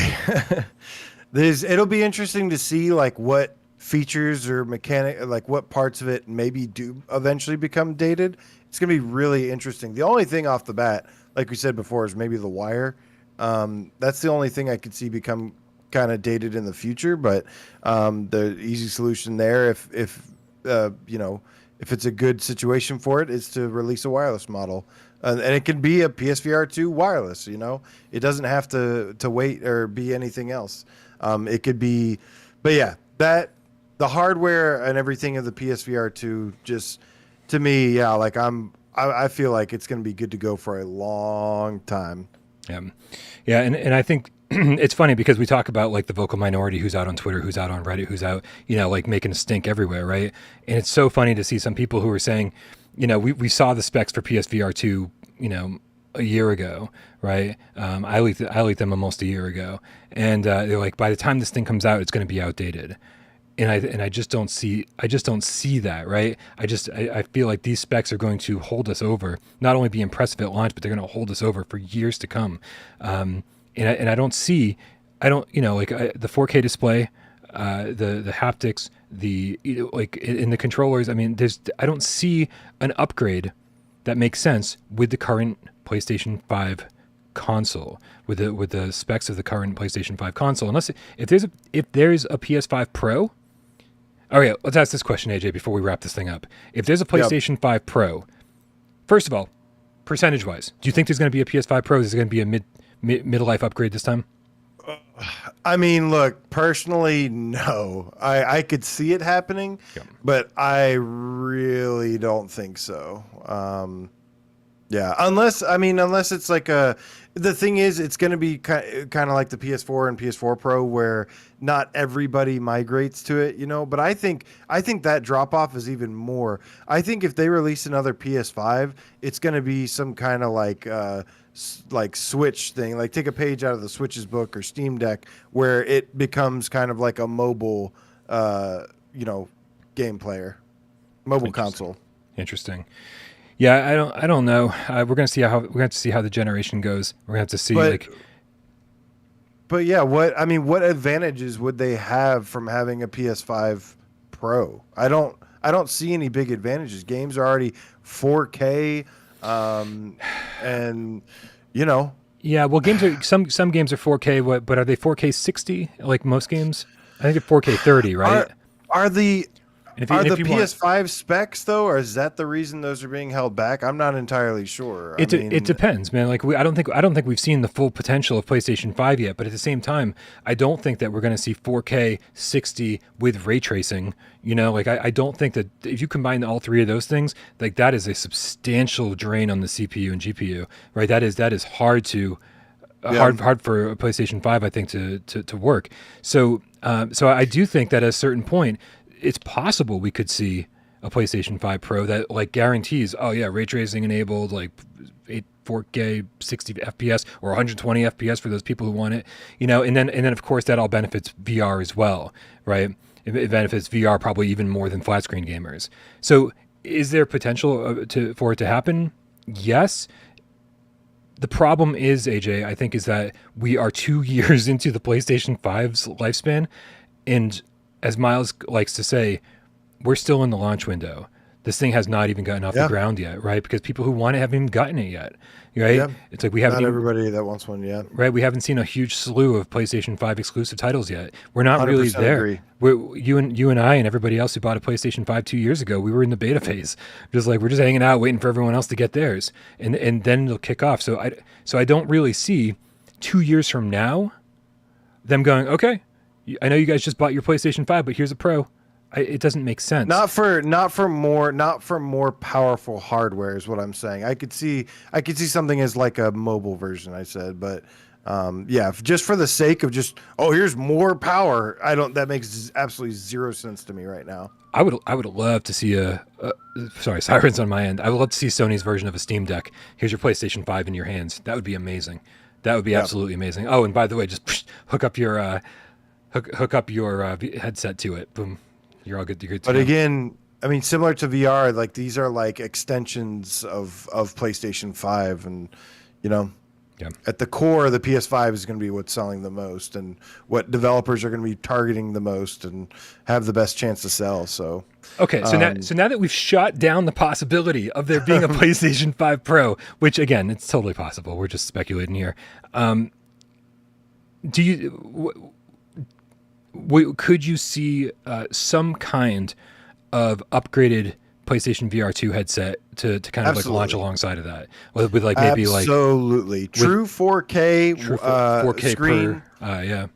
It'll be interesting to see like what features or like what parts of it maybe do eventually become dated. It's going to be really interesting. The only thing off the bat, like we said before, is maybe the wire. That's the only thing I could see become kind of dated in the future, but the easy solution there, if it's a good situation for it, is to release a wireless model. And it can be a PSVR 2 wireless, It doesn't have to wait or be anything else. It could be, but yeah, the hardware and everything of the PSVR 2, just to me, yeah, like I feel like it's going to be good to go for a long time. Yeah, and I think it's funny because we talk about like the vocal minority who's out on Twitter, who's out on Reddit, who's out, like making a stink everywhere, right? And it's so funny to see some people who are saying, we saw the specs for PSVR 2, a year ago, right? I leaked them almost a year ago, and they're like, by the time this thing comes out, it's going to be outdated. And I just don't see that, right? I feel like these specs are going to hold us over, not only be impressive at launch, but they're going to hold us over for years to come. And I don't the 4K display, the haptics, in the controllers. I mean, I don't see an upgrade that makes sense with the current PlayStation 5 console, with the specs of the current PlayStation 5 console. Unless if there's a PS5 Pro. All right, let's ask this question, AJ, before we wrap this thing up. If there's a PlayStation 5 Pro, first of all, percentage-wise, do you think there's going to be a PS5 Pro? Is there going to be a mid-life upgrade this time? I mean, look, personally, no. I could see it happening, but I really don't think so. Yeah, unless it's like the thing is, it's going to be kind of like the PS4 and PS4 Pro, where not everybody migrates to it, But I think that drop off is even more. I think if they release another PS5, it's going to be some kind of like Switch thing, like take a page out of the Switch's book or Steam Deck, where it becomes kind of like a mobile, game player, mobile console. Interesting. Yeah, I don't know. We're gonna see how the generation goes. We're gonna have to see. But yeah, what advantages would they have from having a PS5 Pro? I don't see any big advantages. Games are already 4K, and Yeah, well, games are some games are 4K. But are they 4K 60 like most games? I think they're 4K 30, right? Are the PS5 specs though, or is that the reason those are being held back? I'm not entirely sure. It depends, man. Like I don't think we've seen the full potential of PlayStation 5 yet, but at the same time, I don't think that we're going to see 4K 60 with ray tracing. I don't think that if you combine all three of those things, like that is a substantial drain on the CPU and GPU, right? That is hard to hard for a PlayStation 5, I think, to work. So I do think that at a certain point, it's possible we could see a PlayStation 5 Pro that like guarantees, ray tracing enabled, like 4K 60 FPS or 120 FPS for those people who want it, and then of course that all benefits VR as well, right? It benefits VR probably even more than flat screen gamers. So is there potential for it to happen? Yes. The problem is, AJ, I think, is that we are 2 years into the PlayStation 5's lifespan, and as Miles likes to say, we're still in the launch window. This thing has not even gotten off the ground yet, right? Because people who want it haven't even gotten it yet, right? Yeah. It's like we haven't. Not everybody that wants one yet, right? We haven't seen a huge slew of PlayStation 5 exclusive titles yet. We're not really there. You and I and everybody else who bought a PlayStation 5 2 years ago, we were in the beta phase, we're just hanging out, waiting for everyone else to get theirs, and then it'll kick off. So I don't really see 2 years from now them going, okay, I know you guys just bought your PlayStation 5, but here's a Pro. It doesn't make sense. Not for more powerful hardware is what I'm saying. I could see something as like a mobile version, I said, but just for the sake of just here's more power. That makes absolutely zero sense to me right now. I would love to see sorry, sirens on my end. I would love to see Sony's version of a Steam Deck. Here's your PlayStation 5 in your hands. That would be amazing. That would be absolutely amazing. Oh, and by the way, just hook up your headset to it. Boom. You're all good. You're good. But again, I mean, similar to VR, like these are like extensions of PlayStation 5, and at the core, the PS5 is going to be what's selling the most, and what developers are going to be targeting the most, and have the best chance to sell. So okay, so now that we've shot down the possibility of there being a PlayStation 5 Pro, which again, it's totally possible. We're just speculating here. Could you see some kind of upgraded PlayStation VR2 headset to kind of like launch alongside of that with like maybe absolutely true 4K 4K screen per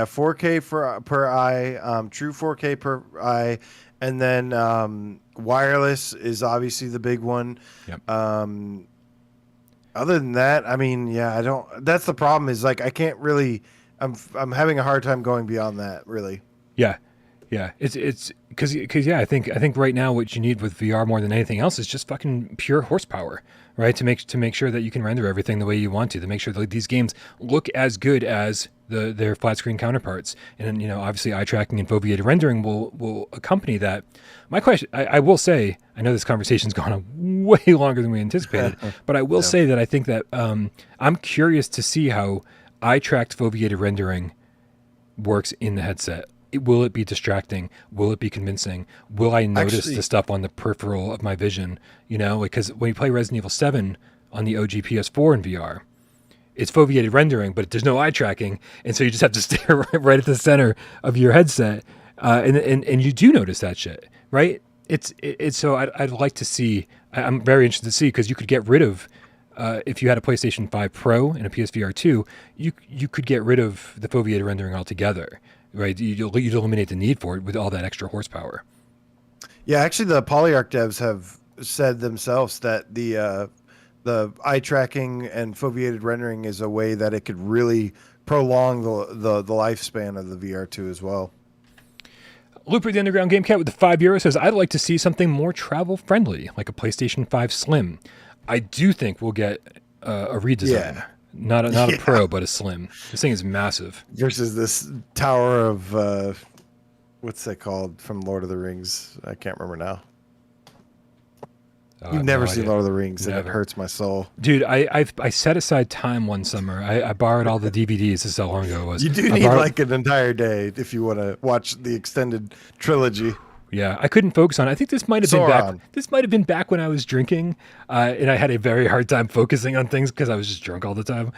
4K per eye, true 4K per eye, and then wireless is obviously the big one. Yep. Other than that, I mean, I don't. That's the problem. Is like I can't really. I'm having a hard time going beyond that, really. Yeah. It's because I think right now what you need with VR more than anything else is just fucking pure horsepower, right? To make sure that you can render everything the way you want to make sure that these games look as good as their flat screen counterparts. And obviously eye tracking and foveated rendering will accompany that. My question, I will say, I know this conversation's gone on way longer than we anticipated, but I will say that I think that I'm curious to see how eye-tracked foveated rendering works in the headset. will it be distracting? Will it be convincing? Will I notice the stuff on the peripheral of my vision? Because when you play Resident Evil 7 on the OG PS4 in VR, it's foveated rendering, but there's no eye tracking, and so you just have to stare right at the center of your headset, and you do notice that shit, right? It's so I'd like to see. I'm very interested to see, because you could get rid of, if you had a PlayStation 5 Pro and a PSVR 2, you could get rid of the foveated rendering altogether, right? You'd eliminate the need for it with all that extra horsepower. Yeah, actually, the Polyarch devs have said themselves that the eye tracking and foveated rendering is a way that it could really prolong the lifespan of the VR2 as well. Looper the Underground Gamecat with the €5 says, I'd like to see something more travel-friendly, like a PlayStation 5 Slim. I do think we'll get a redesign. Yeah. Not a Pro, but a Slim. This thing is massive. Versus this tower of, what's that called from Lord of the Rings? I can't remember now. You've never seen Lord of the Rings, and it hurts my soul. Dude, I set aside time one summer. I borrowed all the DVDs. This is how long ago it was. You do need like an entire day if you want to watch the extended trilogy. Yeah, I couldn't focus on it. I think this might have been back. This might have been back when I was drinking, and I had a very hard time focusing on things because I was just drunk all the time.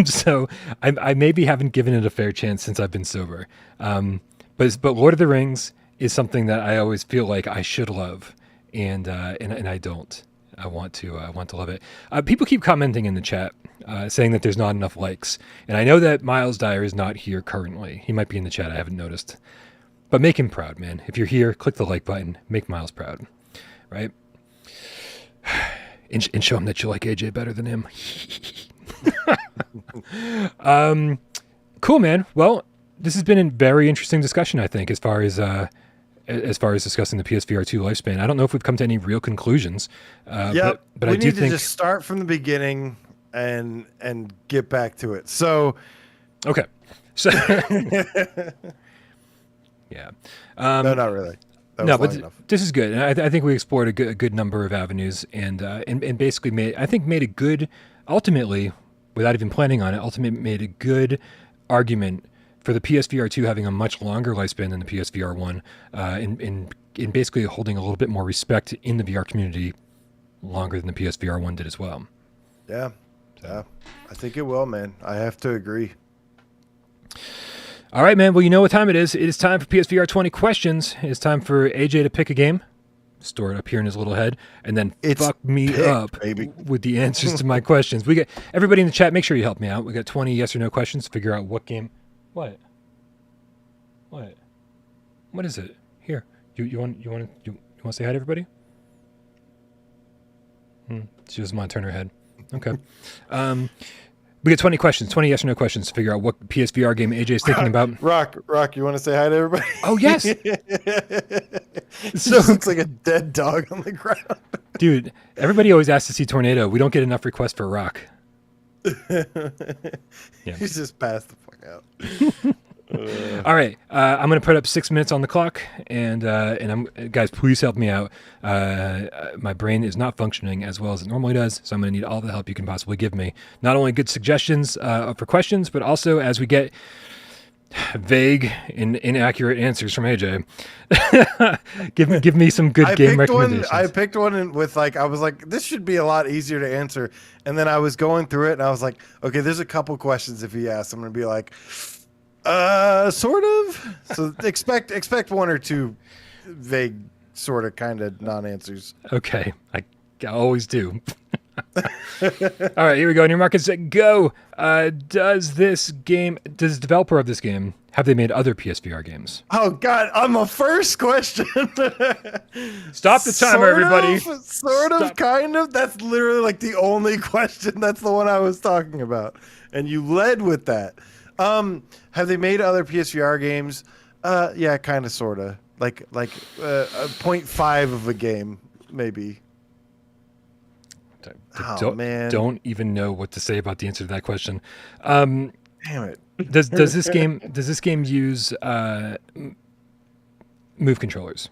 So I maybe haven't given it a fair chance since I've been sober. But Lord of the Rings is something that I always feel like I should love. And I don't. I want to love it. People keep commenting in the chat, saying that there's not enough likes. And I know that Miles Dyer is not here currently. He might be in the chat. I haven't noticed. But make him proud, man. If you're here, click the like button. Make Miles proud, right? And show him that you like AJ better than him. Cool, man. Well, this has been a very interesting discussion, I think, as far as discussing the PSVR 2 lifespan. I don't know if we've come to any real conclusions. But we need to just start from the beginning and get back to it. So, okay. So, yeah. No, not really. No, but this is good. And I think we explored a good number of avenues, and basically made a good, ultimately, without even planning on it, made a good argument for the PSVR 2 having a much longer lifespan than the PSVR 1, in basically holding a little bit more respect in the VR community longer than the PSVR 1 did as well. Yeah. I think it will, man. I have to agree. All right, man. Well, you know what time it is. It is time for PSVR 20 questions. It is time for AJ to pick a game, store it up here in his little head, and then fuck me up with the answers to my questions. We get everybody in the chat. Make sure you help me out. We got 20 yes or no questions to figure out what game. What is it? Here, you want to say hi to everybody? She doesn't want to turn her head. Okay. We get 20 questions, 20 yes or no questions to figure out what PSVR game AJ is thinking about. Rock, you want to say hi to everybody? Oh, yes. So it looks like a dead dog on the ground. Dude, everybody always asks to see Tornado. We don't get enough requests for Rock. Yeah. He's just passed the fuck out. All right, I'm going to put up 6 minutes on the clock, and I'm guys, please help me out. My brain is not functioning as well as it normally does, so I'm going to need all the help you can possibly give me. Not only good suggestions for questions, but also as we get vague and inaccurate answers from AJ, give me some good game recommendations. I picked one with I was like, this should be a lot easier to answer, and then I was going through it, and I was like, okay, there's a couple questions if he asks, I'm going to be like, sort of. So expect one or two vague, sort of, kind of non-answers. Okay, I always do. All right, here we go. On your markets, go. Does the developer of this game, have they made other PSVR games? Oh God, on the first question. Stop the timer, everybody. Sort of, kind of. That's literally like the only question. That's the one I was talking about, and you led with that. Have they made other PSVR games? Yeah, kind of, sort of. Like a 0.5 of a game, maybe. Man. Don't even know what to say about the answer to that question. Damn it. Does this game use move controllers?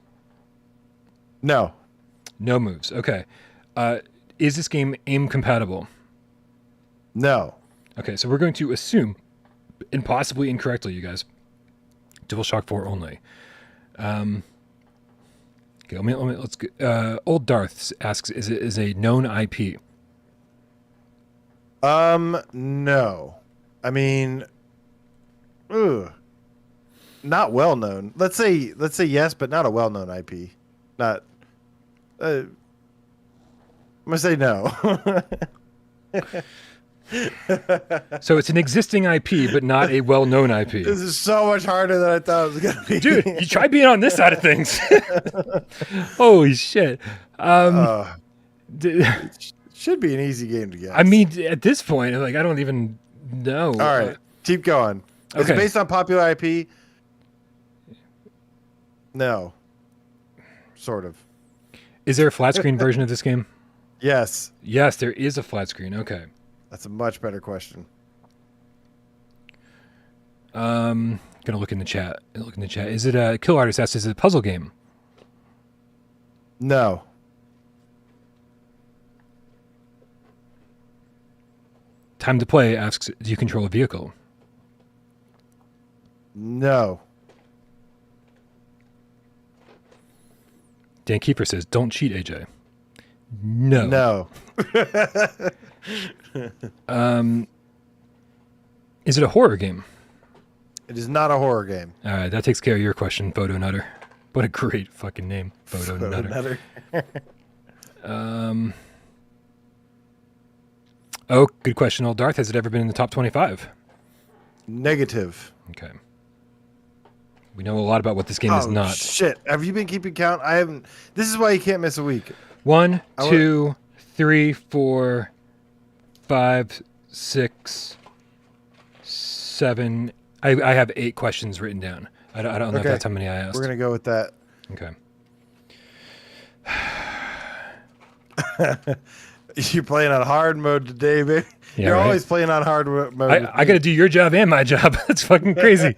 No. No moves. Okay. Is this game aim compatible? No. Okay, so we're going to assume, and possibly incorrectly, you guys, DualShock 4 only. Okay, let's go. Old Darth asks, is a known IP? No. I mean, not well known. Let's say yes, but not a well known IP. Not. I'm gonna say no. So it's an existing IP, but not a well-known IP. This is so much harder than I thought it was gonna be. Dude, you try being on this side of things. Holy shit. It should be an easy game to guess. I mean, at this point, like, I don't even know. All right, keep going. Is Okay. it based on popular IP? No. Sort of. Is there a flat screen version of this game? Yes. Yes, there is a flat screen. Okay. That's a much better question. Gonna look in the chat. Is it a Kill Artist asks, is it a puzzle game? No. Time to Play asks, do you control a vehicle? No. Dan Kiefer says, don't cheat, AJ. No. No. Is it a horror game? It is not a horror game. All right, that takes care of your question, Photo Nutter. What a great fucking name, Photo Nutter. Oh, good question, Old Darth. Has it ever been in the top 25? Negative. Okay. We know a lot about what this game is not. Shit. Have you been keeping count? I haven't. This is why you can't miss a week. 1, 2, 3, 4, 5, 6, 7. I have 8 questions written down. I don't know if that's how many I asked. We're going to go with that. Okay. You're playing on hard mode today, baby. Yeah, You're right? always playing on hard mode. I got to do your job and my job. That's fucking crazy.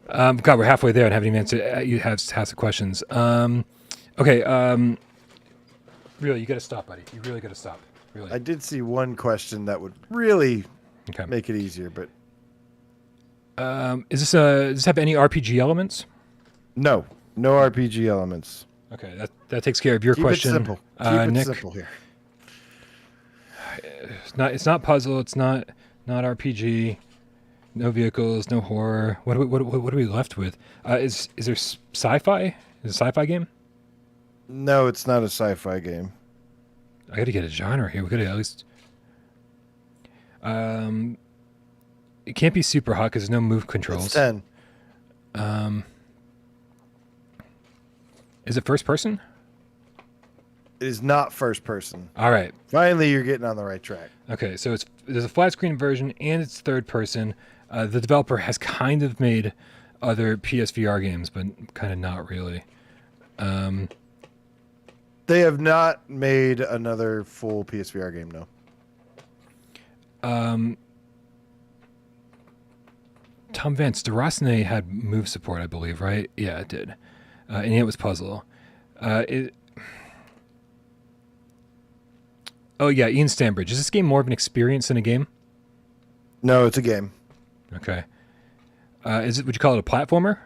God, we're halfway there and haven't even answered. You have half the questions. Okay. Really, you got to stop, buddy. You really got to stop. Really. I did see one question that would really make it easier, but does this have any RPG elements? no RPG elements. Okay, that takes care of your Keep question. It simple. Keep it Nick, simple here. It's not puzzle. It's not RPG. No vehicles. No horror. What are we left with? Is there sci-fi? Is it a sci-fi game? No, it's not a sci-fi game. I got to get a genre here. We got to at least. It can't be super hot because there's no move controls. It's 10. Is it first person? It is not first person. All right. Finally, you're getting on the right track. Okay, so there's a flat screen version and it's third person. The developer has kind of made other PSVR games, but kind of not really. They have not made another full PSVR game, no. Tom Vance, Durasne had move support, I believe, right? Yeah, it did. And it was puzzle. Oh, yeah, Ian Stambridge. Is this game more of an experience than a game? No, it's a game. Okay. Would you call it a platformer?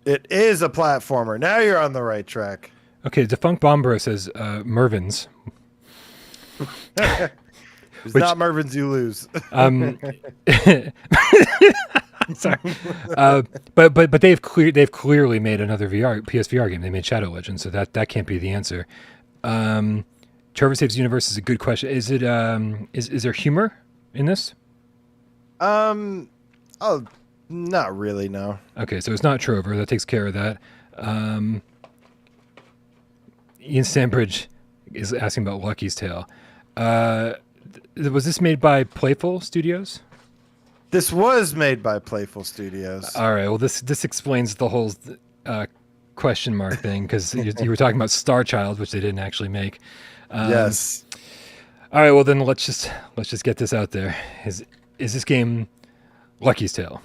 It is a platformer. Now you're on the right track. Okay, Defunct Bombro says Mervyn's. It's not Mervyn's, you lose. Sorry, but they've clearly made another PSVR game. They made Shadow Legends, so that can't be the answer. Trevor Saves Universe is a good question. Is it is there humor in this? Oh, not really. No. Okay, so it's not Trover. That takes care of that. Ian Sandbridge is asking about Lucky's Tale. Was this made by Playful Studios? This was made by Playful Studios. All right. Well, this explains the whole question mark thing because you were talking about Star Child, which they didn't actually make. Yes. All right. Well, then let's just get this out there. Is this game Lucky's Tale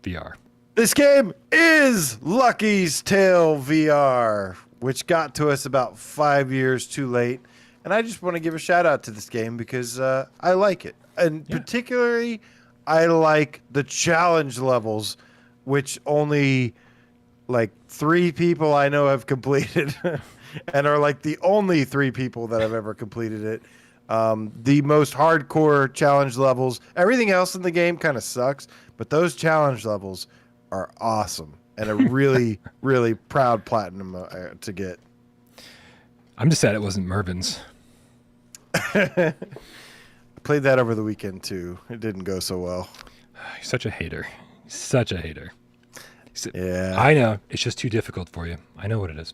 VR? This game is Lucky's Tale VR, which got to us about 5 years too late. And I just want to give a shout out to this game because I like it. And particularly, I like the challenge levels which only like 3 people I know have completed and are like the only 3 people that have ever completed it. The most hardcore challenge levels. Everything else in the game kind of sucks, but those challenge levels are awesome and a really, really proud platinum to get. I'm just sad it wasn't Mervin's. I played that over the weekend too. It didn't go so well. You're such a hater. Such a hater. Yeah. I know. It's just too difficult for you. I know what it is.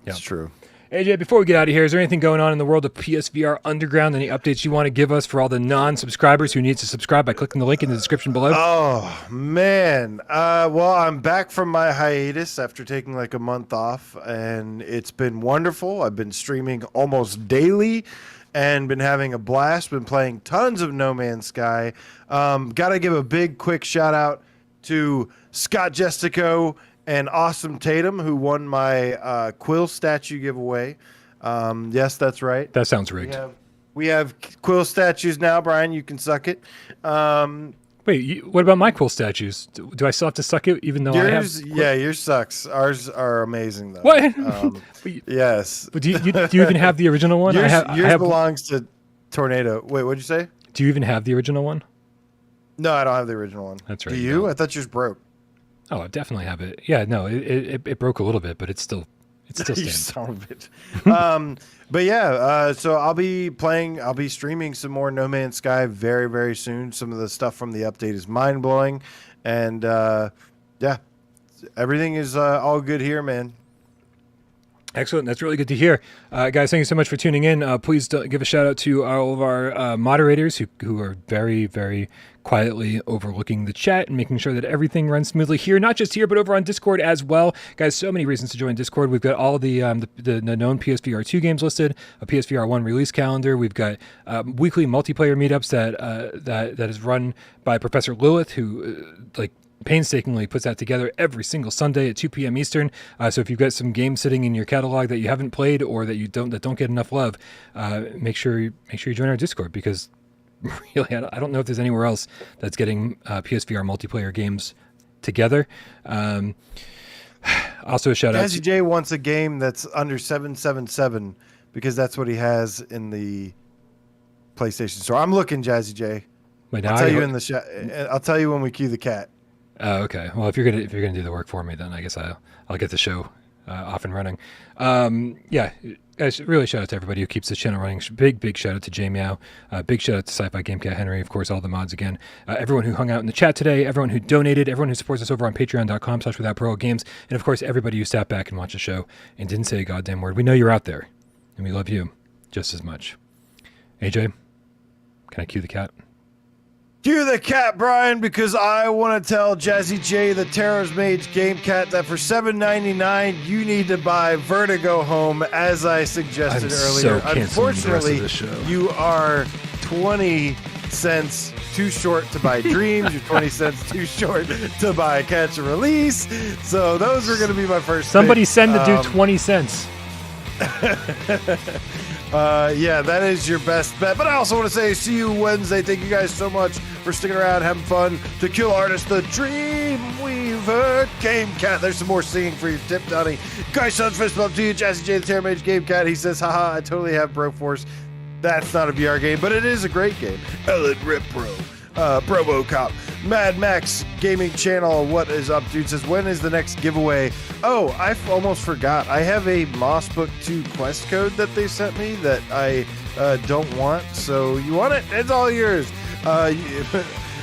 Yeah. It's true. AJ, before we get out of here, is there anything going on in the world of PSVR Underground? Any updates you want to give us for all the non-subscribers who need to subscribe by clicking the link in the description below? Oh, man. Well, I'm back from my hiatus after taking like a month off, and it's been wonderful. I've been streaming almost daily and been having a blast. Been playing tons of No Man's Sky. Got to give a big, quick shout-out to Scott Jestico and Awesome Tatum, who won my Quill statue giveaway. Yes, that's right. That sounds rigged. We have Quill statues now, Brian. You can suck it. Wait, what about my Quill statues? Do I still have to suck it, even though I have? Yeah, yours sucks. Ours are amazing, though. What? Yes. Do you even have the original one? Yours belongs to Tornado. Wait, what'd you say? Do you even have the original one? No, I don't have the original one. That's right. Do you? I thought yours broke. Oh, I definitely have it. Yeah, no, it broke a little bit, but it's still standing. You son of a bitch. But yeah, so I'll be streaming some more No Man's Sky very, very soon. Some of the stuff from the update is mind blowing, and yeah, everything is all good here, man. Excellent. That's really good to hear. Guys, thank you so much for tuning in. Please give a shout out to all of our moderators who are very, very quietly overlooking the chat and making sure that everything runs smoothly here, not just here, but over on Discord as well. Guys, so many reasons to join Discord. We've got all the known PSVR 2 games listed, a PSVR 1 release calendar. We've got weekly multiplayer meetups that is run by Professor Lilith, who painstakingly puts that together every single Sunday at 2 p.m. Eastern. So if you've got some games sitting in your catalog that you haven't played or that don't get enough love, make sure you join our Discord, because really I don't know if there's anywhere else that's getting PSVR multiplayer games together. Also a shout out. Jazzy J wants a game that's under 777 because that's what he has in the PlayStation Store. I'm looking, Jazzy J. Wait, I'll tell you in the chat. I'll tell you when we cue the cat. Oh, okay. Well, if you're gonna do the work for me, then I guess I'll get the show off and running. Yeah, guys, really shout out to everybody who keeps the channel running. Big shout out to J Meow. Big shout out to Sci-Fi Gamecat Henry, of course, all the mods again. Everyone who hung out in the chat today, everyone who donated, everyone who supports us over on patreon.com/withoutparole and of course everybody who sat back and watched the show and didn't say a goddamn word. We know you're out there, and we love you just as much. AJ, can I cue the cat? Cue the cat, Brian, because I want to tell Jazzy J, the Terror's Mage Gamecat, that for $7.99 you need to buy Verti-go Home, as I suggested earlier. Unfortunately, you are 20 cents too short to buy Dreams. You're 20 cents too short to buy Catch and Release. So those are going to be my first. Somebody send the dude 20 cents. Yeah, that is your best bet. But I also want to say, see you Wednesday. Thank you guys so much for sticking around, having fun. To Kill Artist, the Dreamweaver Gamecat. There's some more singing for your tip, Donnie. Guys, sons, fist bump to you. Jazzy J, the Terror Mage Gamecat. He says, haha, I totally have Broforce. That's not a VR game, but it is a great game. Ellen Rip Pro. Probocop. Mad Max Gaming Channel, what is up, dude? Says, when is the next giveaway? Oh, I almost forgot. I have a Moss Book 2 quest code that they sent me that I don't want. So you want it? It's all yours.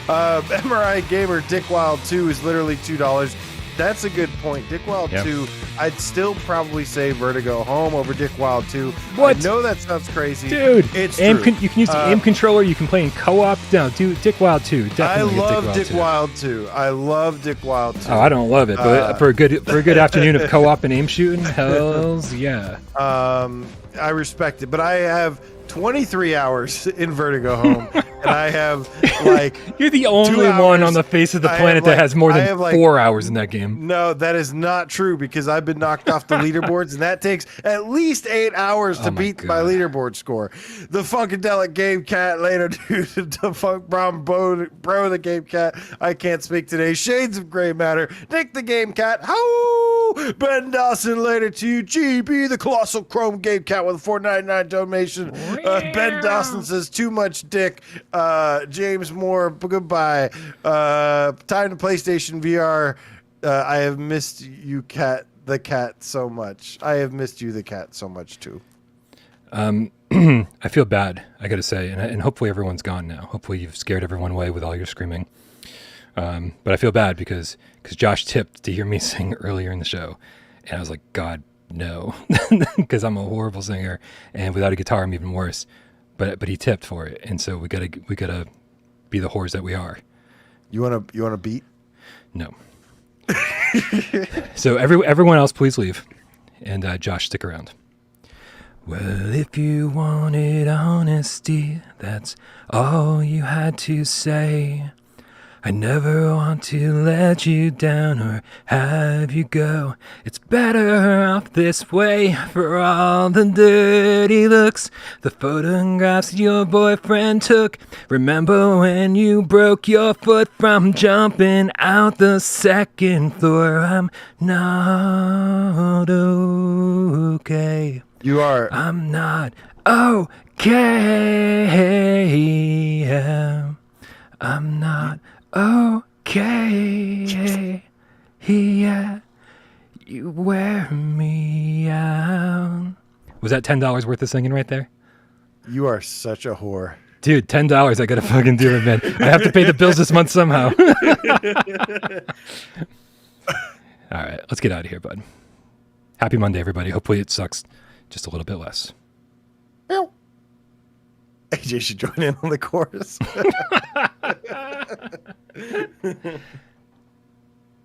MRI Gamer Dick Wild 2 is literally $2. That's a good point. Dick Wild 2, I'd still probably say Verti-go Home over Dick Wild 2. What? I know that sounds crazy. Dude, it's you true. Can use the aim controller. You can play in co-op. No, dude, Dick Wild 2. Definitely I love Dick Wild 2. I love Dick Wild 2. Oh, I don't love it, but for a good afternoon of co-op and aim shooting, hells yeah. I respect it, but I have 23 hours in Verti-go Home, and I have like you're the only one on the face of the planet that has more than 4 hours in that game. No, that is not true because I've been knocked off the leaderboards, and that takes at least 8 hours to beat my leaderboard score. The Funkadelic Gamecat later, dude. The Funk Brown Bro the Gamecat. I can't speak today. Shades of Gray Matter. Nick the Gamecat. How? Ben Dawson later to GB the Colossal Chrome Gamecat with a $4.99 donation. Ben Dawson says too much dick. James Moore, goodbye. Time to PlayStation VR. I have missed you, the cat, so much. I have missed you, the cat, so much too. I feel bad, I gotta say, and hopefully everyone's gone now. Hopefully you've scared everyone away with all your screaming. But I feel bad because Josh tipped to hear me sing earlier in the show, and I was like, God, no, because I'm a horrible singer, and without a guitar, I'm even worse. But he tipped for it, and so we gotta be the whores that we are. You wanna beat? No. So everyone else, please leave, and Josh, stick around. Well, if you wanted honesty, that's all you had to say. I never want to let you down or have you go. It's better off this way for all the dirty looks. The photographs your boyfriend took. Remember when you broke your foot from jumping out the second floor? I'm not okay. You are. I'm not okay. I'm not okay. Yeah, you wear me out. Was that $10 worth of singing right there? You are such a whore. Dude, $10, I gotta fucking do it, man. I have to pay the bills this month somehow. All right, let's get out of here, bud. Happy Monday, everybody. Hopefully it sucks just a little bit less. AJ should join in on the chorus.